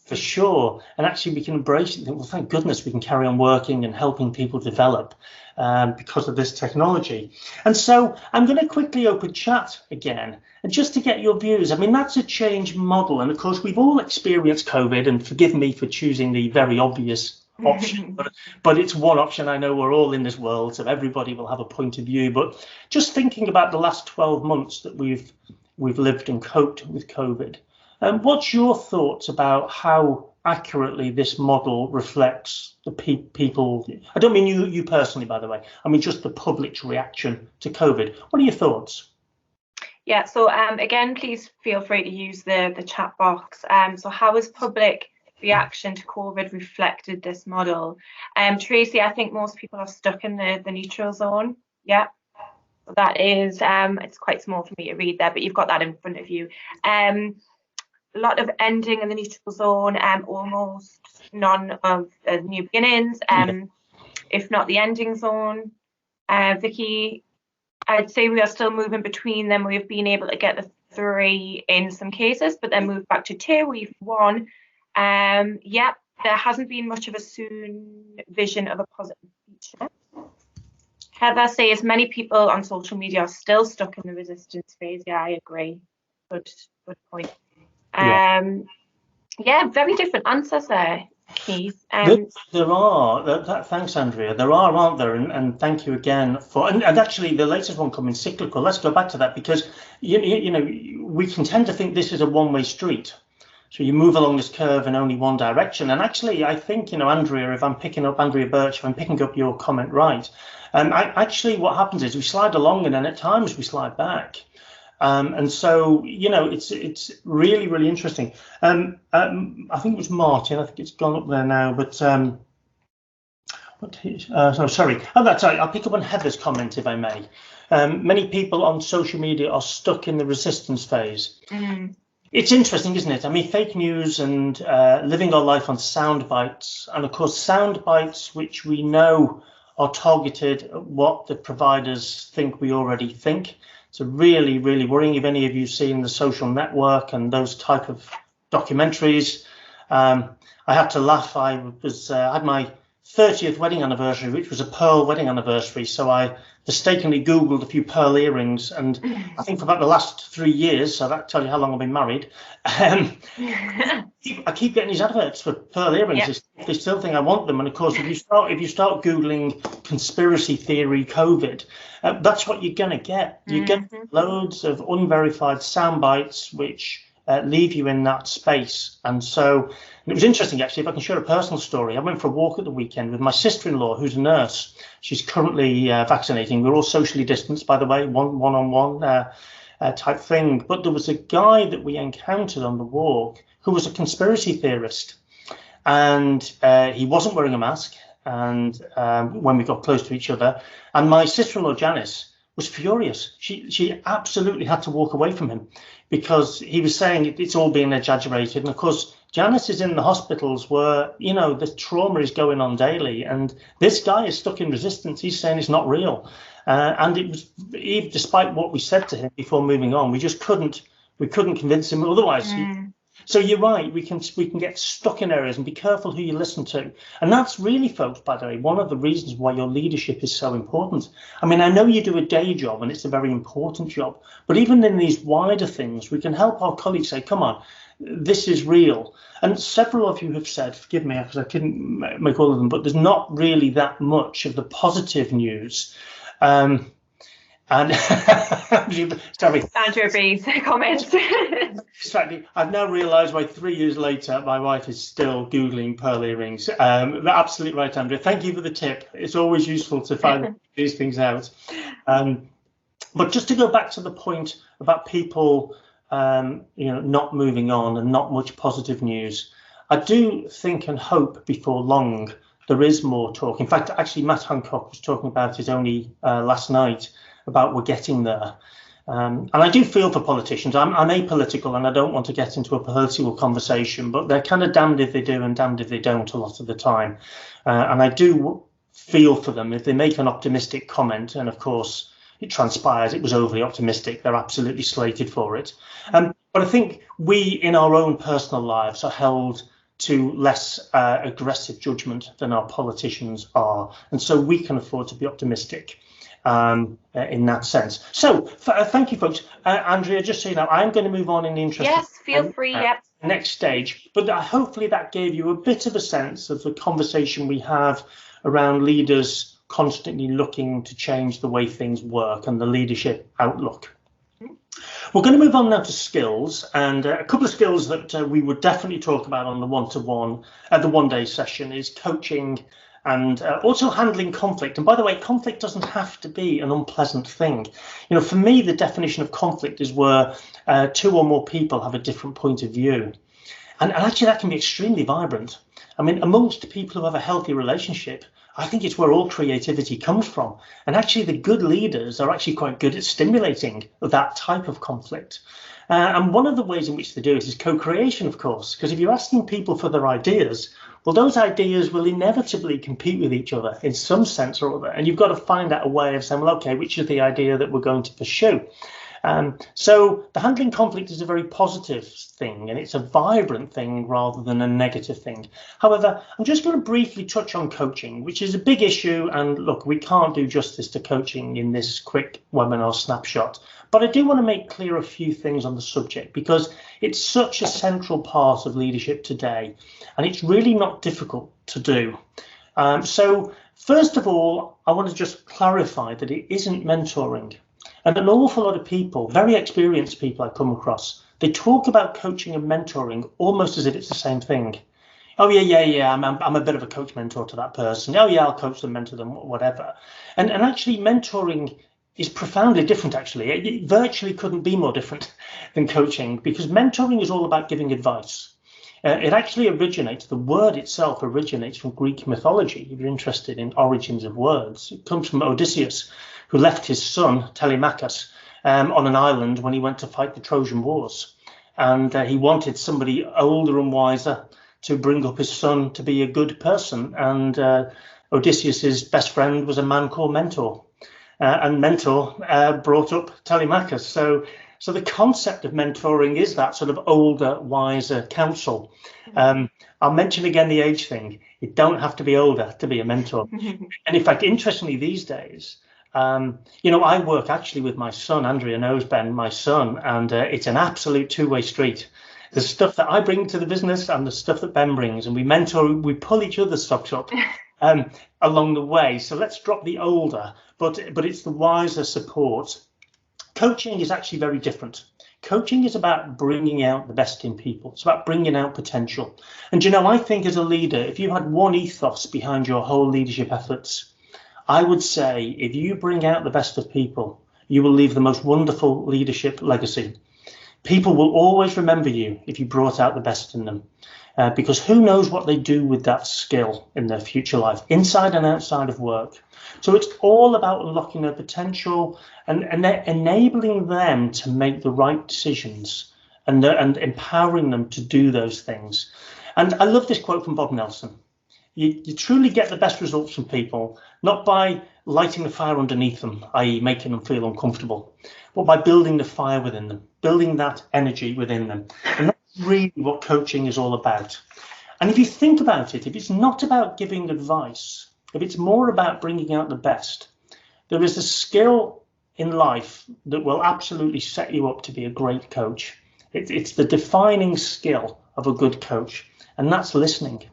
for sure. And actually we can embrace it and think, well, thank goodness we can carry on working and helping people develop because of this technology. And so I'm going to quickly open chat again, and just to get your views. I mean, that's a change model. And of course, we've all experienced COVID, and forgive me for choosing the very obvious option, but it's one option. I know we're all in this world, so everybody will have a point of view. But just thinking about the last 12 months that we've lived and coped with COVID, what's your thoughts about how accurately this model reflects the people? I don't mean you personally, by the way. I mean just the public's reaction to COVID. What are your thoughts? Yeah, so again, please feel free to use the chat box. So how has public reaction to COVID reflected this model? Tracy, I think most people are stuck in the neutral zone. Yeah, so that is, it's quite small for me to read there, but you've got that in front of you. A lot of ending in the neutral zone, almost none of new beginnings, if not the ending zone. Vicky, I'd say we are still moving between them. We've been able to get the 3 in some cases, but then moved back to 2, we've 1. Yeah, there hasn't been much of a soon vision of a positive future. Heather says many people on social media are still stuck in the resistance phase. Yeah, I agree. Good point. Yeah, very different answers there, Keith. There are. Thanks, Andrea. There are, aren't there? And thank you again for. And actually, the latest one coming cyclical. Let's go back to that, because you know, we can tend to think this is a one-way street. So you move along this curve in only one direction. And actually, I think, you know, Andrea, if I'm picking up Andrea Birch, if I'm picking up your comment right, actually what happens is we slide along and then at times we slide back. And so, you know, it's really, really interesting. I think it was Martin. I think it's gone up there now. But sorry. Oh, that's right. I'll pick up on Heather's comment, if I may. Many people on social media are stuck in the resistance phase. It's interesting, isn't it? I mean, fake news and living our life on sound bites, and of course, sound bites which we know are targeted at what the providers think we already think. It's really, really worrying. If any of you seen The Social Network and those type of documentaries, I had to laugh. I had my 30th wedding anniversary, which was a pearl wedding anniversary. So I mistakenly Googled a few pearl earrings, and I think for about the last 3 years, so that tells you how long I've been married, I keep getting these adverts for pearl earrings. Yep. They still think I want them. And of course, if you start Googling conspiracy theory COVID, that's what you're going to get. You get loads of unverified sound bites which leave you in that space. And so it was interesting, actually, if I can share a personal story. I went for a walk at the weekend with my sister-in-law, who's a nurse. She's currently vaccinating. We're all socially distanced, by the way, one-on-one type thing. But there was a guy that we encountered on the walk who was a conspiracy theorist. And he wasn't wearing a mask. And when we got close to each other, and my sister-in-law, Janice, was furious. She absolutely had to walk away from him because he was saying it's all being exaggerated. And of course, Janice is in the hospitals where, you know, the trauma is going on daily. And this guy is stuck in resistance. He's saying it's not real. And it was, despite what we said to him before moving on, we couldn't convince him otherwise. So you're right, we can get stuck in areas, and be careful who you listen to. And that's really, folks, by the way, one of the reasons why your leadership is so important. I mean, I know you do a day job and it's a very important job, but even in these wider things, we can help our colleagues say, come on, this is real. And several of you have said, forgive me, because I couldn't make all of them, but there's not really that much of the positive news. And sorry, Andrew B's comment. Exactly. I've now realised why 3 years later my wife is still Googling pearl earrings. Absolutely right, Andrew. Thank you for the tip. It's always useful to find these things out. But just to go back to the point about people, not moving on and not much positive news, I do think and hope before long there is more talk. In fact, actually, Matt Hancock was talking about it only last night, about we're getting there. And I do feel for politicians. I'm apolitical and I don't want to get into a political conversation, but they're kind of damned if they do and damned if they don't a lot of the time. And I do feel for them if they make an optimistic comment. And of course, it transpires it was overly optimistic. They're absolutely slated for it. But I think we in our own personal lives are held to less aggressive judgment than our politicians are. And so we can afford to be optimistic. In that sense. So thank you, folks. Andrea, just so you know, I'm going to move on in the interest. Yes, feel free. Yep. Next stage. But hopefully that gave you a bit of a sense of the conversation we have around leaders constantly looking to change the way things work and the leadership outlook. We're going to move on now to skills, and a couple of skills that we would definitely talk about on the one-to-one, the one-day session is coaching and also handling conflict. And by the way, conflict doesn't have to be an unpleasant thing. You know, for me, the definition of conflict is where 2 or more people have a different point of view. And actually, that can be extremely vibrant. I mean, amongst people who have a healthy relationship, I think it's where all creativity comes from. And actually, the good leaders are actually quite good at stimulating that type of conflict. And one of the ways in which they do it is co-creation, of course, because if you're asking people for their ideas, well, those ideas will inevitably compete with each other in some sense or other. And you've got to find out a way of saying, well, OK, which is the idea that we're going to pursue? So the handling conflict is a very positive thing, and it's a vibrant thing rather than a negative thing. However, I'm just going to briefly touch on coaching, which is a big issue. And look, we can't do justice to coaching in this quick webinar snapshot. But I do want to make clear a few things on the subject because it's such a central part of leadership today, and it's really not difficult to do. So first of all, I want to just clarify that it isn't mentoring. And an awful lot of people, very experienced people I come across, they talk about coaching and mentoring almost as if it's the same thing. Oh, yeah, I'm a bit of a coach mentor to that person. Oh, yeah, I'll coach them, mentor them, whatever. And actually, mentoring is profoundly different, actually. It virtually couldn't be more different than coaching, because mentoring is all about giving advice. It actually originates, the word itself originates from Greek mythology, if you're interested in origins of words. It comes from Odysseus, who left his son, Telemachus, on an island when he went to fight the Trojan Wars. And he wanted somebody older and wiser to bring up his son to be a good person. And Odysseus's best friend was a man called Mentor. And Mentor brought up Telemachus. So the concept of mentoring is that sort of older, wiser counsel. I'll mention again the age thing. You don't have to be older to be a mentor. And in fact, interestingly, these days, I work actually with my son. Andrea knows Ben, my son, and it's an absolute two-way street. The stuff that I bring to the business and the stuff that Ben brings, and we mentor, we pull each other's socks up along the way. So let's drop the older, but it's the wiser support. Coaching is actually very different. Coaching is about bringing out the best in people. It's about bringing out potential. And, I think as a leader, if you had one ethos behind your whole leadership efforts, I would say if you bring out the best of people, you will leave the most wonderful leadership legacy. People will always remember you if you brought out the best in them, because who knows what they do with that skill in their future life, inside and outside of work. So it's all about unlocking their potential and enabling them to make the right decisions and empowering them to do those things. And I love this quote from Bob Nelson. You truly get the best results from people, not by lighting the fire underneath them, i.e. making them feel uncomfortable, but by building the fire within them, building that energy within them. And that's really what coaching is all about. And if you think about it, if it's not about giving advice, if it's more about bringing out the best, there is a skill in life that will absolutely set you up to be a great coach. It's the defining skill of a good coach, and that's listening.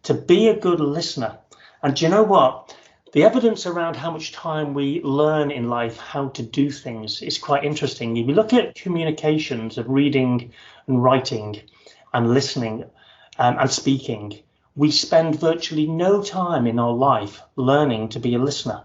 To be a good listener. And do you know what? The evidence around how much time we learn in life how to do things is quite interesting. If you look at communications of reading and writing and listening and speaking, we spend virtually no time in our life learning to be a listener.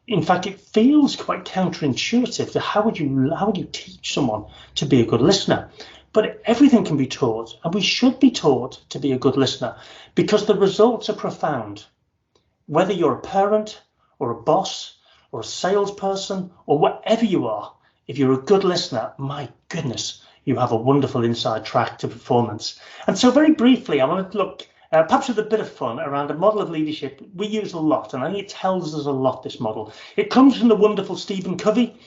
In fact, it feels quite counterintuitive to how would you teach someone to be a good listener? But everything can be taught, and we should be taught to be a good listener because the results are profound. Whether you're a parent or a boss or a salesperson or whatever you are, if you're a good listener, my goodness, you have a wonderful inside track to performance. And so very briefly, I want to look perhaps with a bit of fun around a model of leadership we use a lot, and I think it tells us a lot, this model. It comes from the wonderful Stephen Covey,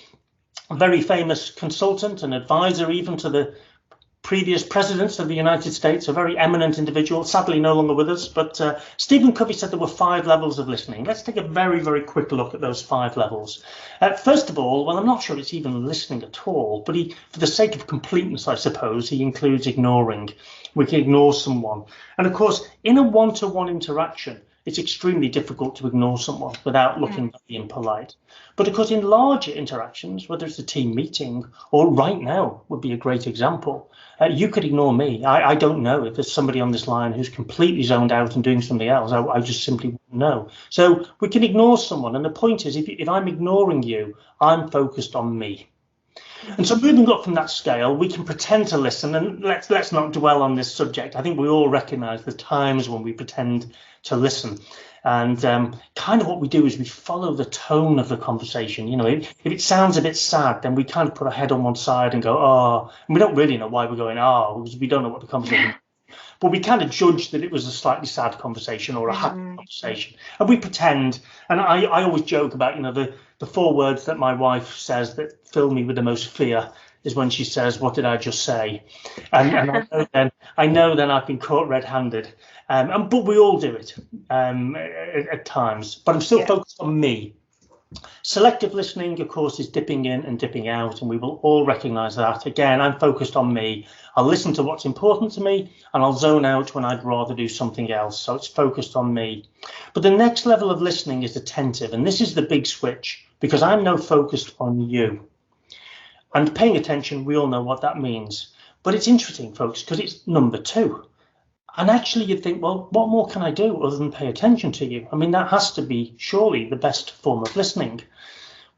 a very famous consultant and advisor even to the previous presidents of the United States, a very eminent individual, sadly no longer with us. But Stephen Covey said there were 5 levels of listening. Let's take a very, very quick look at those 5 levels. First of all, well, I'm not sure it's even listening at all, but for the sake of completeness, I suppose, he includes ignoring. We can ignore someone. And of course, in a one-to-one interaction, it's extremely difficult to ignore someone without looking impolite. But of course, in larger interactions, whether it's a team meeting or right now would be a great example, you could ignore me. I don't know if there's somebody on this line who's completely zoned out and doing something else. I just simply wouldn't know. So we can ignore someone. And the point is, if I'm ignoring you, I'm focused on me. And so moving up from that scale, we can pretend to listen, and let's not dwell on this subject. I think we all recognize the times when we pretend to listen. And kind of what we do is we follow the tone of the conversation. If it sounds a bit sad, then we kind of put our head on one side and go, oh, and we don't really know why we're going, oh, because we don't know what the conversation is. But we kind of judge that it was a slightly sad conversation or a happy conversation. And we pretend, and I always joke about, the 4 words that my wife says that fill me with the most fear is when she says, "What did I just say?" And I know then I've been caught red-handed. But we all do it at times. But I'm still focused on me. Selective listening, of course, is dipping in and dipping out, and we will all recognise that. Again, I'm focused on me. I'll listen to what's important to me, and I'll zone out when I'd rather do something else. So it's focused on me. But the next level of listening is attentive, and this is the big switch, because I'm now focused on you. And paying attention, we all know what that means. But it's interesting, folks, because it's number 2. And actually, you'd think, well, what more can I do other than pay attention to you? I mean, that has to be surely the best form of listening.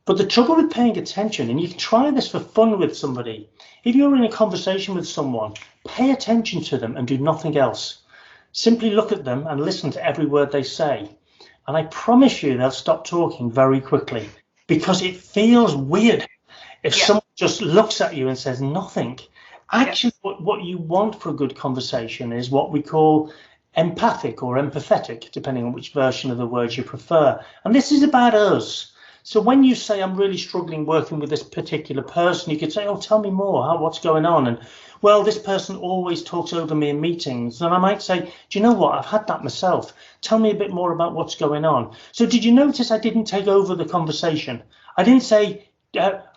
But the trouble with paying attention, and you can try this for fun with somebody, if you're in a conversation with someone, pay attention to them and do nothing else. Simply look at them and listen to every word they say. And I promise you they'll stop talking very quickly, because it feels weird if someone just looks at you and says nothing. Actually, what you want for a good conversation is what we call empathic or empathetic, depending on which version of the word you prefer. And this is about us. So when you say, I'm really struggling working with this particular person, you could say, oh, tell me more. What's going on? And, well, this person always talks over me in meetings. And I might say, do you know what? I've had that myself. Tell me a bit more about what's going on. So did you notice I didn't take over the conversation? I didn't say,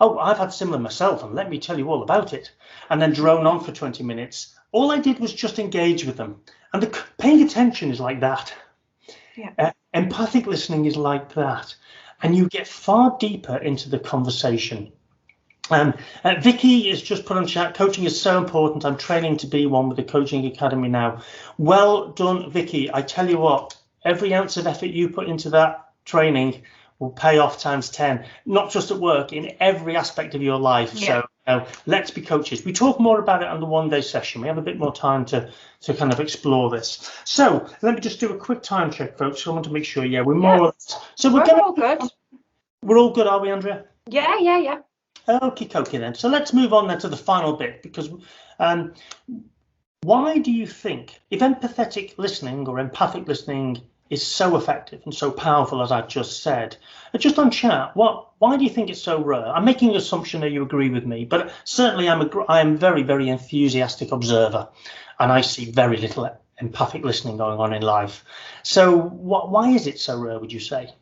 oh, I've had similar myself, and let me tell you all about it, and then drone on for 20 minutes. All I did was just engage with them. And paying attention is like that. Empathic listening is like that. And you get far deeper into the conversation. Vicky has just put on chat, coaching is so important. I'm training to be one with the Coaching Academy now. Well done, Vicky. I tell you what, every ounce of effort you put into that training will pay off times 10, not just at work, in every aspect of your life. So let's be coaches. We talk more about it on the one-day session. We have a bit more time to kind of explore this. So let me just do a quick time check, folks. So I want to make sure, we're more or less. So we're all good. We're all good, are we, Andrea? Yeah. Okay, then. So let's move on then to the final bit, because why do you think, if empathetic listening or empathic listening is so effective and so powerful, as I've just said, just on chat, why do you think it's so rare? I'm making an assumption that you agree with me, but certainly I am very, very enthusiastic observer, and I see very little empathic listening going on in life. So why is it so rare, would you say?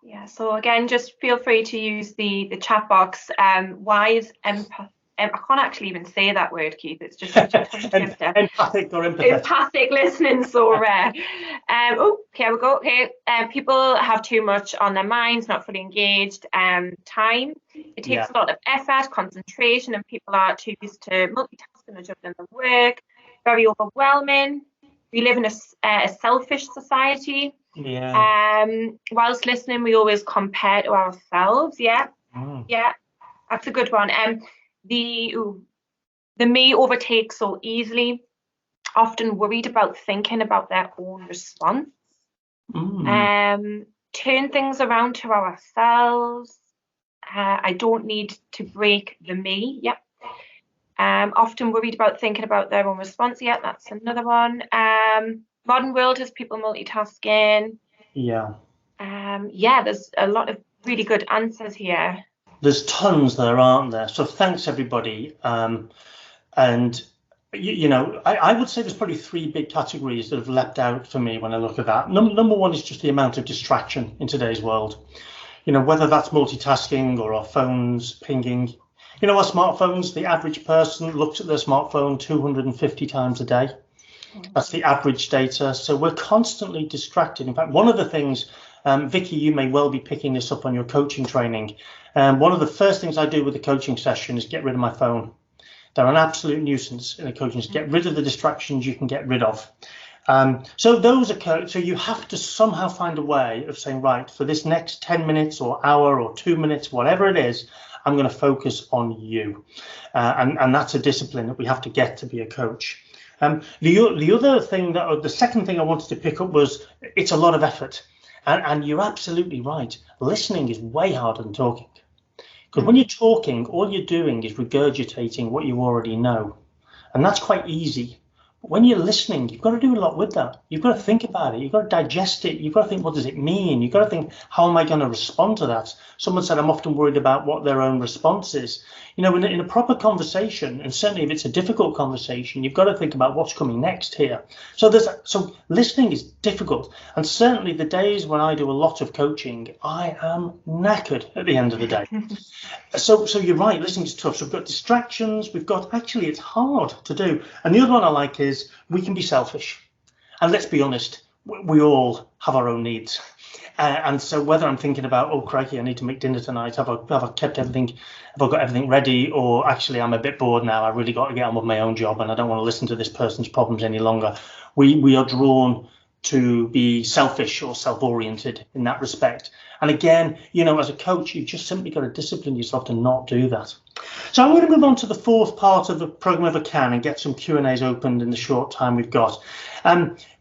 Yeah, so again, just feel free to use the chat box. Why is empathy? I can't actually even say that word, Keith. It's just such a tongue twister. Empathic or empathetic? Empathic listening, so rare. Here we go. Okay, people have too much on their minds, not fully engaged. Time. It takes a lot of effort, concentration, and people are too used to multitasking and juggling their work. Very overwhelming. We live in a selfish society. Whilst listening, we always compare to ourselves. Yeah, that's a good one. The me overtakes so easily, often worried about thinking about their own response. Turn things around to ourselves. I don't need to break the me. Often worried about thinking about their own response. That's another one. Modern world has people multitasking. There's a lot of really good answers here. There's tons there, aren't there? So thanks, everybody. And, I would say there's probably 3 big categories that have leapt out for me when I look at that. Number one is just the amount of distraction in today's world. Whether that's multitasking or our phones pinging. Our smartphones, the average person looks at their smartphone 250 times a day. That's the average data. So we're constantly distracted. In fact, one of the things, Vicky, you may well be picking this up on your coaching training. One of the first things I do with a coaching session is get rid of my phone. They're an absolute nuisance in a coaching. Get rid of the distractions you can get rid of. So those occur. So you have to somehow find a way of saying, right, for this next 10 minutes or hour or 2 minutes, whatever it is, I'm going to focus on you. And that's a discipline that we have to get to be a coach. The other thing, the second thing I wanted to pick up was it's a lot of effort. And you're absolutely right. Listening is way harder than talking. Because when you're talking, all you're doing is regurgitating what you already know. And that's quite easy. when you're listening, you've got to do a lot with that. You've got to think about it. You've got to digest it. You've got to think, what does it mean? You've got to think, how am I going to respond to that? Someone said, I'm often worried about what their own response is. You know, in a proper conversation, and certainly if it's a difficult conversation, you've got to think about what's coming next here. So listening is difficult. And certainly the days when I do a lot of coaching, I am knackered at the end of the day. So you're right, listening is tough. So we've got distractions, actually it's hard to do. And the other one I like is we can be selfish. And let's be honest, we all have our own needs. And so whether I'm thinking about, oh crikey, I need to make dinner tonight, have I got everything ready, or actually I'm a bit bored now, I really got to get on with my own job and I don't want to listen to this person's problems any longer. We are drawn to be selfish or self-oriented in that respect. And again, you know, as a coach, you've just simply got to discipline yourself to not do that. So I'm going to move on to the fourth part of the program if I can and get some Q&As opened in the short time we've got.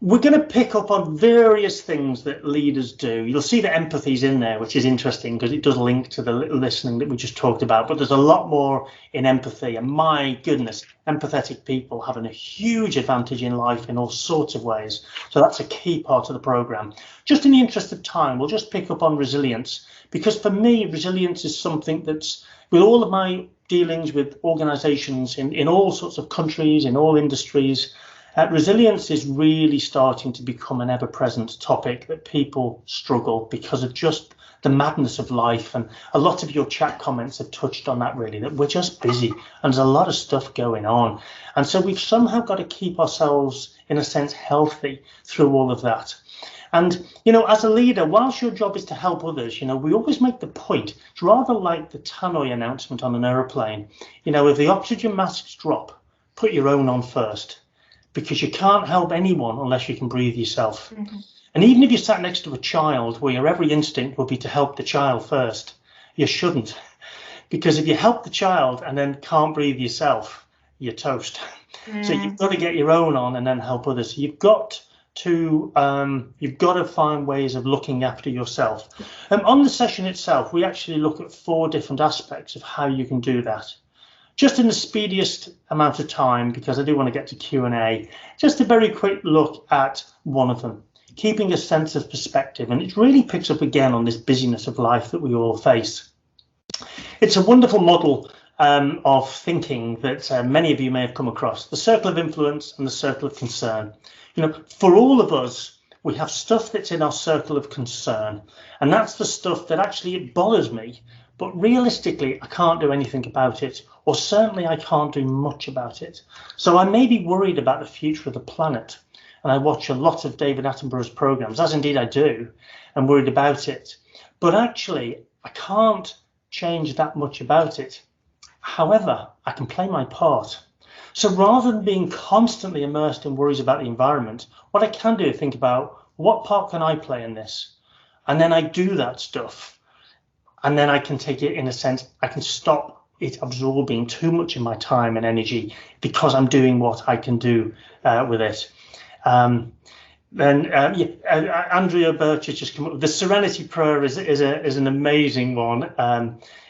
We're going to pick up on various things that leaders do. You'll see that empathy's in there, which is interesting because it does link to the listening that we just talked about. But there's a lot more in empathy. And my goodness, empathetic people having a huge advantage in life in all sorts of ways. So that's a key part of the program. Just in the interest of time, we'll just pick up on resilience, because for me, resilience is something that's, with all of my dealings with organizations in all sorts of countries, in all industries, resilience is really starting to become an ever-present topic that people struggle because of just the madness of life. And a lot of your chat comments have touched on that, really, that we're just busy and there's a lot of stuff going on. And so we've somehow got to keep ourselves, in a sense, healthy through all of that. And, you know, as a leader, whilst your job is to help others, you know, we always make the point, it's rather like the tannoy announcement on an aeroplane. You know, if the oxygen masks drop, put your own on first, because you can't help anyone unless you can breathe yourself. Mm-hmm. And even if you sat next to a child where your every instinct will be to help the child first, you shouldn't. Because if you help the child and then can't breathe yourself, you're toast. So you've got to get your own on and then help others. You've got to find ways of looking after yourself. On the session itself, we actually look at 4 different aspects of how you can do that. Just in the speediest amount of time, because I do want to get to Q&A, just a very quick look at one of them, keeping a sense of perspective. And it really picks up again on this busyness of life that we all face. It's a wonderful model of thinking that many of you may have come across, the circle of influence and the circle of concern. You know, for all of us, we have stuff that's in our circle of concern, and that's the stuff that actually it bothers me, but realistically, I can't do anything about it, or certainly I can't do much about it. So I may be worried about the future of the planet, and I watch a lot of David Attenborough's programs, as indeed I do, and worried about it. But actually, I can't change that much about it. However, I can play my part. So rather than being constantly immersed in worries about the environment, what I can do is think about, what part can I play in this? And then I do that stuff. And then I can take it, in a sense, I can stop it absorbing too much of my time and energy because I'm doing what I can do with it. Andrea Birch has just come up with the Serenity Prayer is an amazing one.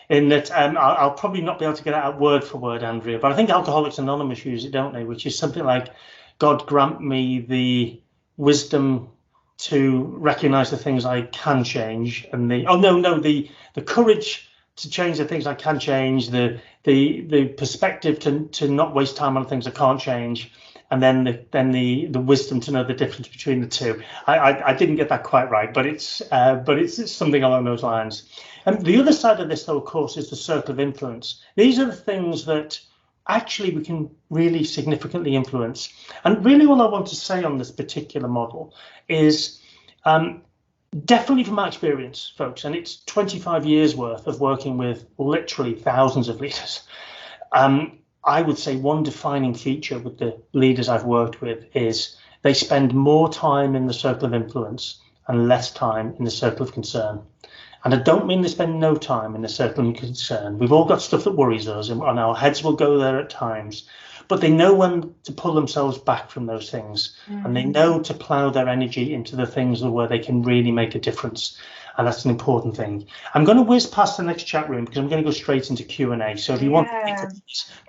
In that I'll probably not be able to get it out word for word, Andrea, but I think Alcoholics Anonymous use it, don't they? Which is something like, God grant me the wisdom to recognize the things I can change, and the courage to change the things I can change, the perspective to not waste time on things I can't change, and then the wisdom to know the difference between the two. I didn't get that quite right, but it's something along those lines. And the other side of this, though, of course, is the circle of influence. These are the things that actually we can really significantly influence. And really all I want to say on this particular model is definitely from my experience, folks, and it's 25 years worth of working with literally thousands of leaders. I would say one defining feature with the leaders I've worked with is they spend more time in the circle of influence and less time in the circle of concern. And I don't mean they spend no time in the circle of concern. We've all got stuff that worries us, and our heads will go there at times. But they know when to pull themselves back from those things, and they know to plough their energy into the things where they can really make a difference. and that's an important thing. I'm going to whiz past the next chat room because I'm going to go straight into Q&A. So if you want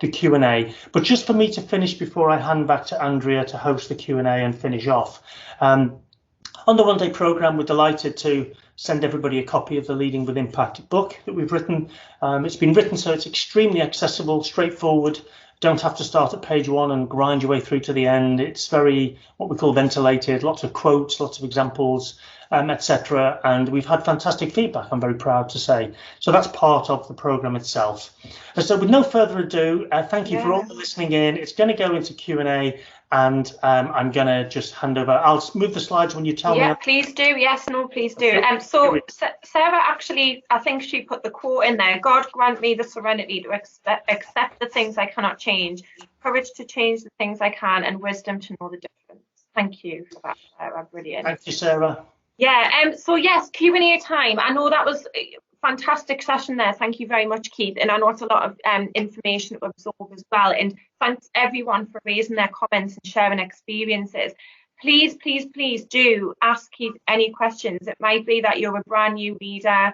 the Q&A, but just for me to finish before I hand back to Andrea to host the Q&A and finish off. On the one-day programme, we're delighted to send everybody a copy of the Leading with Impact book that we've written. It's been written so it's extremely accessible, straightforward. Don't have to start at page 1 and grind your way through to the end. It's very, what we call ventilated, lots of quotes, lots of examples, etc. And we've had fantastic feedback, I'm very proud to say. So that's part of the programme itself. So with no further ado, thank you for all listening in. It's going to go into Q&A, and I'm going to just hand over. I'll move the slides when you tell me. Yeah, please do. Yes, no, please do. So Sarah, actually, I think she put the quote in there. God grant me the serenity to accept the things I cannot change, courage to change the things I can, and wisdom to know the difference. Thank you for that, Sarah. Brilliant. Thank you, Sarah. Yeah, so yes, Q&A time. I know that was a fantastic session there. Thank you very much, Keith. And I know it's a lot of information to absorb as well. And thanks everyone for raising their comments and sharing experiences. Please, please, please do ask Keith any questions. It might be that you're a brand new leader,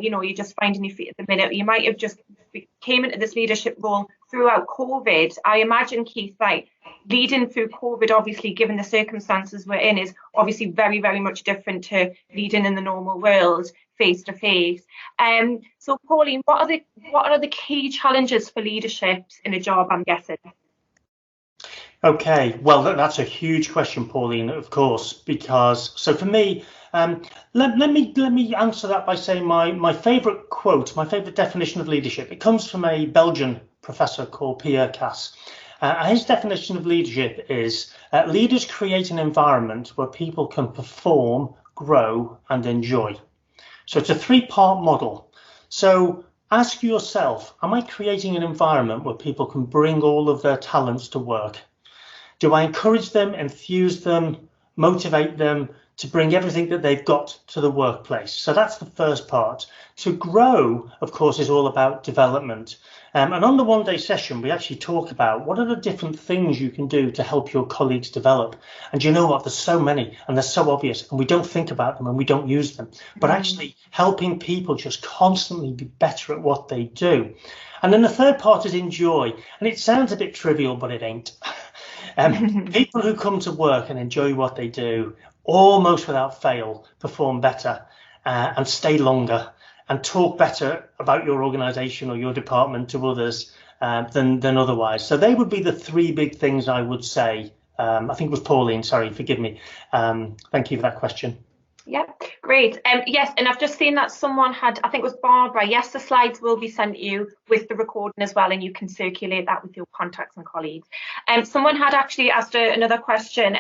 you know, you're just finding your feet at the minute. You might have just came into this leadership role throughout COVID. I imagine, Keith, like leading through COVID, obviously, given the circumstances we're in, is obviously very, very much different to leading in the normal world face to face. So, Pauline, what are the key challenges for leadership in a job, I'm guessing? Okay, well, that's a huge question, Pauline, of course, because so for me, let me answer that by saying my favourite quote, my favourite definition of leadership. It comes from a Belgian professor called Pierre Cass. His definition of leadership is leaders create an environment where people can perform, grow and enjoy. So it's a 3-part model. So ask yourself, am I creating an environment where people can bring all of their talents to work? Do I encourage them, enthuse them, motivate them to bring everything that they've got to the workplace? So that's the first part. To grow, of course, is all about development. And on the one-day session, we actually talk about what are the different things you can do to help your colleagues develop. And you know what? There's so many and they're so obvious and we don't think about them and we don't use them. But actually helping people just constantly be better at what they do. And then the third part is enjoy. And it sounds a bit trivial, but it ain't. People who come to work and enjoy what they do almost without fail perform better and stay longer and talk better about your organisation or your department to others than otherwise. So they would be the 3 big things I would say. I think it was Pauline, sorry, forgive me. Thank you for that question. Yeah, great. Yes, and I've just seen that someone had, I think it was Barbara. Yes, the slides will be sent you with the recording as well, and you can circulate that with your contacts and colleagues. Someone had actually asked another question.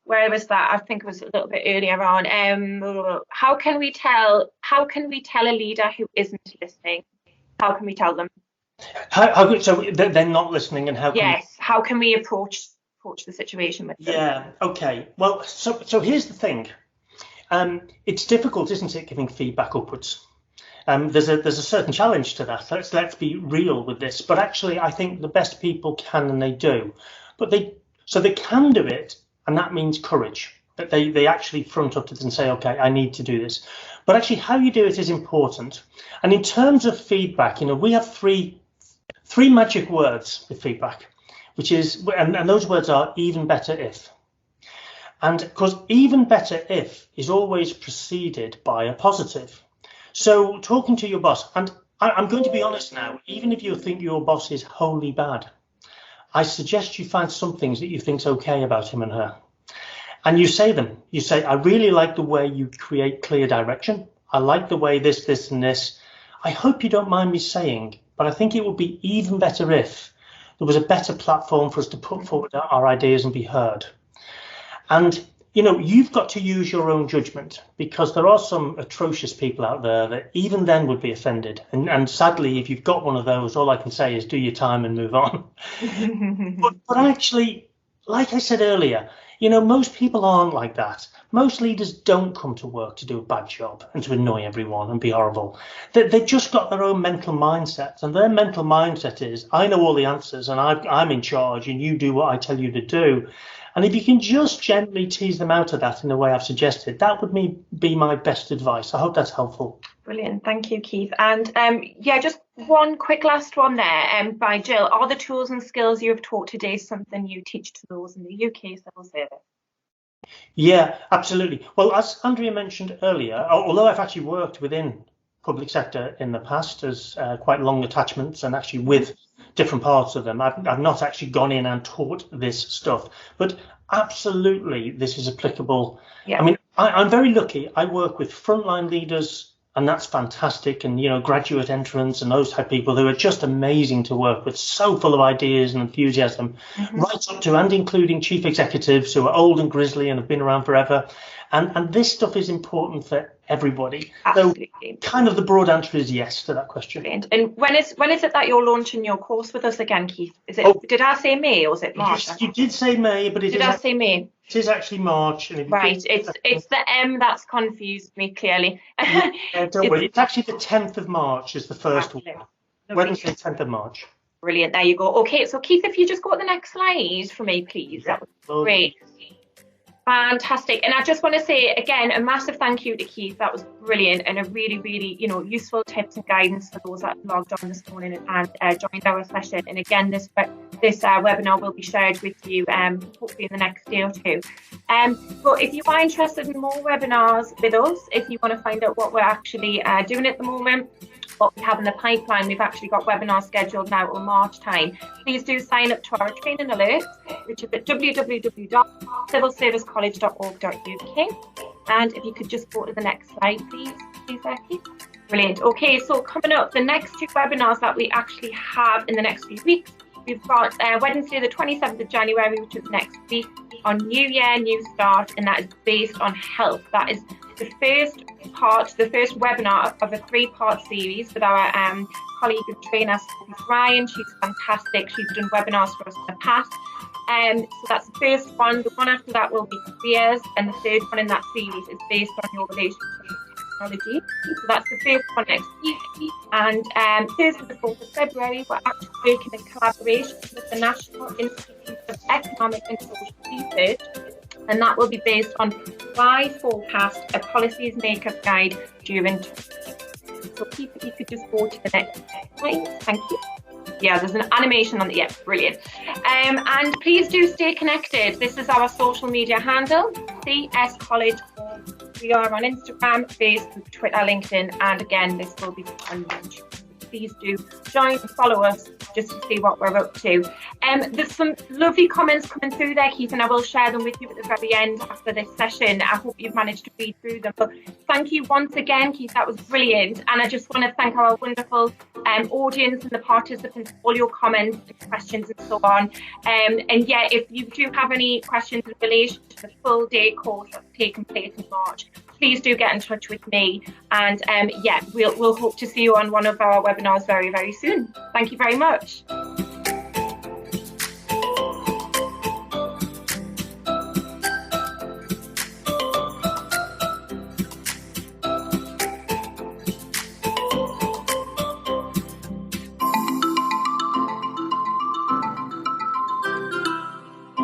Where was that? I think it was a little bit earlier on. How can we tell a leader who isn't listening? How can we tell them? So they're not listening, and how? How can we approach the situation with them? Yeah. Okay. Well, so here's the thing. It's difficult, isn't it, giving feedback upwards? There's a certain challenge to that. Let's be real with this. But actually, I think the best people can, and they do. But they can do it, and that means courage. That they actually front up to it and say, okay, I need to do this. But actually, how you do it is important. And in terms of feedback, you know, we have three magic words with feedback, which is, and those words are even better if. And because even better if is always preceded by a positive. So talking to your boss, and I'm going to be honest now, even if you think your boss is wholly bad, I suggest you find some things that you think's okay about him and her. And you say them. You say, I really like the way you create clear direction. I like the way this, and this. I hope you don't mind me saying, but I think it would be even better if there was a better platform for us to put forward our ideas and be heard. And, you know, you've got to use your own judgment, because there are some atrocious people out there that even then would be offended. And sadly, if you've got one of those, all I can say is do your time and move on. but actually, like I said earlier, you know, most people aren't like that. Most leaders don't come to work to do a bad job and to annoy everyone and be horrible. They've just got their own mental mindset, and their mental mindset is, I know all the answers and I'm in charge and you do what I tell you to do. And if you can just gently tease them out of that in the way I've suggested, that would be my best advice. I hope that's helpful. Brilliant, thank you, Keith. And yeah, just one quick last one there by Jill. Are the tools and skills you have taught today something you teach to those in the UK civil service? Yeah, absolutely. Well, as Andrea mentioned earlier, although I've actually worked within public sector in the past as quite long attachments and actually with different parts of them, I've not actually gone in and taught this stuff, but absolutely this is applicable. Yeah. I mean, I'm very lucky. I work with frontline leaders, and that's fantastic, and graduate entrants and those type of people who are just amazing to work with, so full of ideas and enthusiasm, right up to and including chief executives who are old and grizzly and have been around forever. And this stuff is important for everybody. Absolutely. So kind of the broad answer is yes to that question. Brilliant. And when is it that you're launching your course with us again, Keith? Is it? Did I say May or was it March? You did say May, but did I say May? It is actually March. And right, it's the M that's confused me clearly. Yeah, don't worry. It's actually the 10th of March is the first one. Wednesday, 10th of March. Brilliant. There you go. Okay, so Keith, if you just go to the next slide for me, please. That would be great. Fantastic. And I just want to say again a massive thank you to Keith. That was brilliant and a really, really useful tips and guidance for those that logged on this morning and joined our session. And again, this webinar will be shared with you hopefully in the next day or two. But if you are interested in more webinars with us, if you want to find out what we're actually doing at the moment, what we have in the pipeline, we've actually got webinars scheduled now till March time. Please do sign up to our training alerts, which is at www.civilservicecollege.org.uk. And if you could just go to the next slide, please, Keith. Brilliant. Okay, so coming up, the next two webinars that we actually have in the next few weeks, we've got Wednesday, the 27th of January, which is next week, on New Year, New Start, and that is based on health. That is the first webinar of a 3-part series with our colleague and trainer, Ryan. She's fantastic. She's done webinars for us in the past. So that's the first one. The one after that will be careers, and the third one in that series is based on your relationship with technology. So that's the first one next week. And Thursday, the 4th of February, we're actually working in collaboration with the National Institute of Economic and Social Research. And that will be based on why forecast a policies makers guide during. So Keith, if you could just go to the next slide, thank you. Yeah, there's an animation on the, yeah, brilliant. And please do stay connected. This is our social media handle, CS College. We are on Instagram, Facebook, Twitter, LinkedIn, and again, this will be on YouTube. Please do join and follow us just to see what we're up to. There's some lovely comments coming through there, Keith, and I will share them with you at the very end after this session. I hope you've managed to read through them. But thank you once again, Keith, that was brilliant. And I just want to thank our wonderful audience and the participants for all your comments and questions and so on. And yeah, if you do have any questions in relation to the full day course that's taking place in March, please do get in touch with me, and yeah, we'll hope to see you on one of our webinars very, very soon. Thank you very much.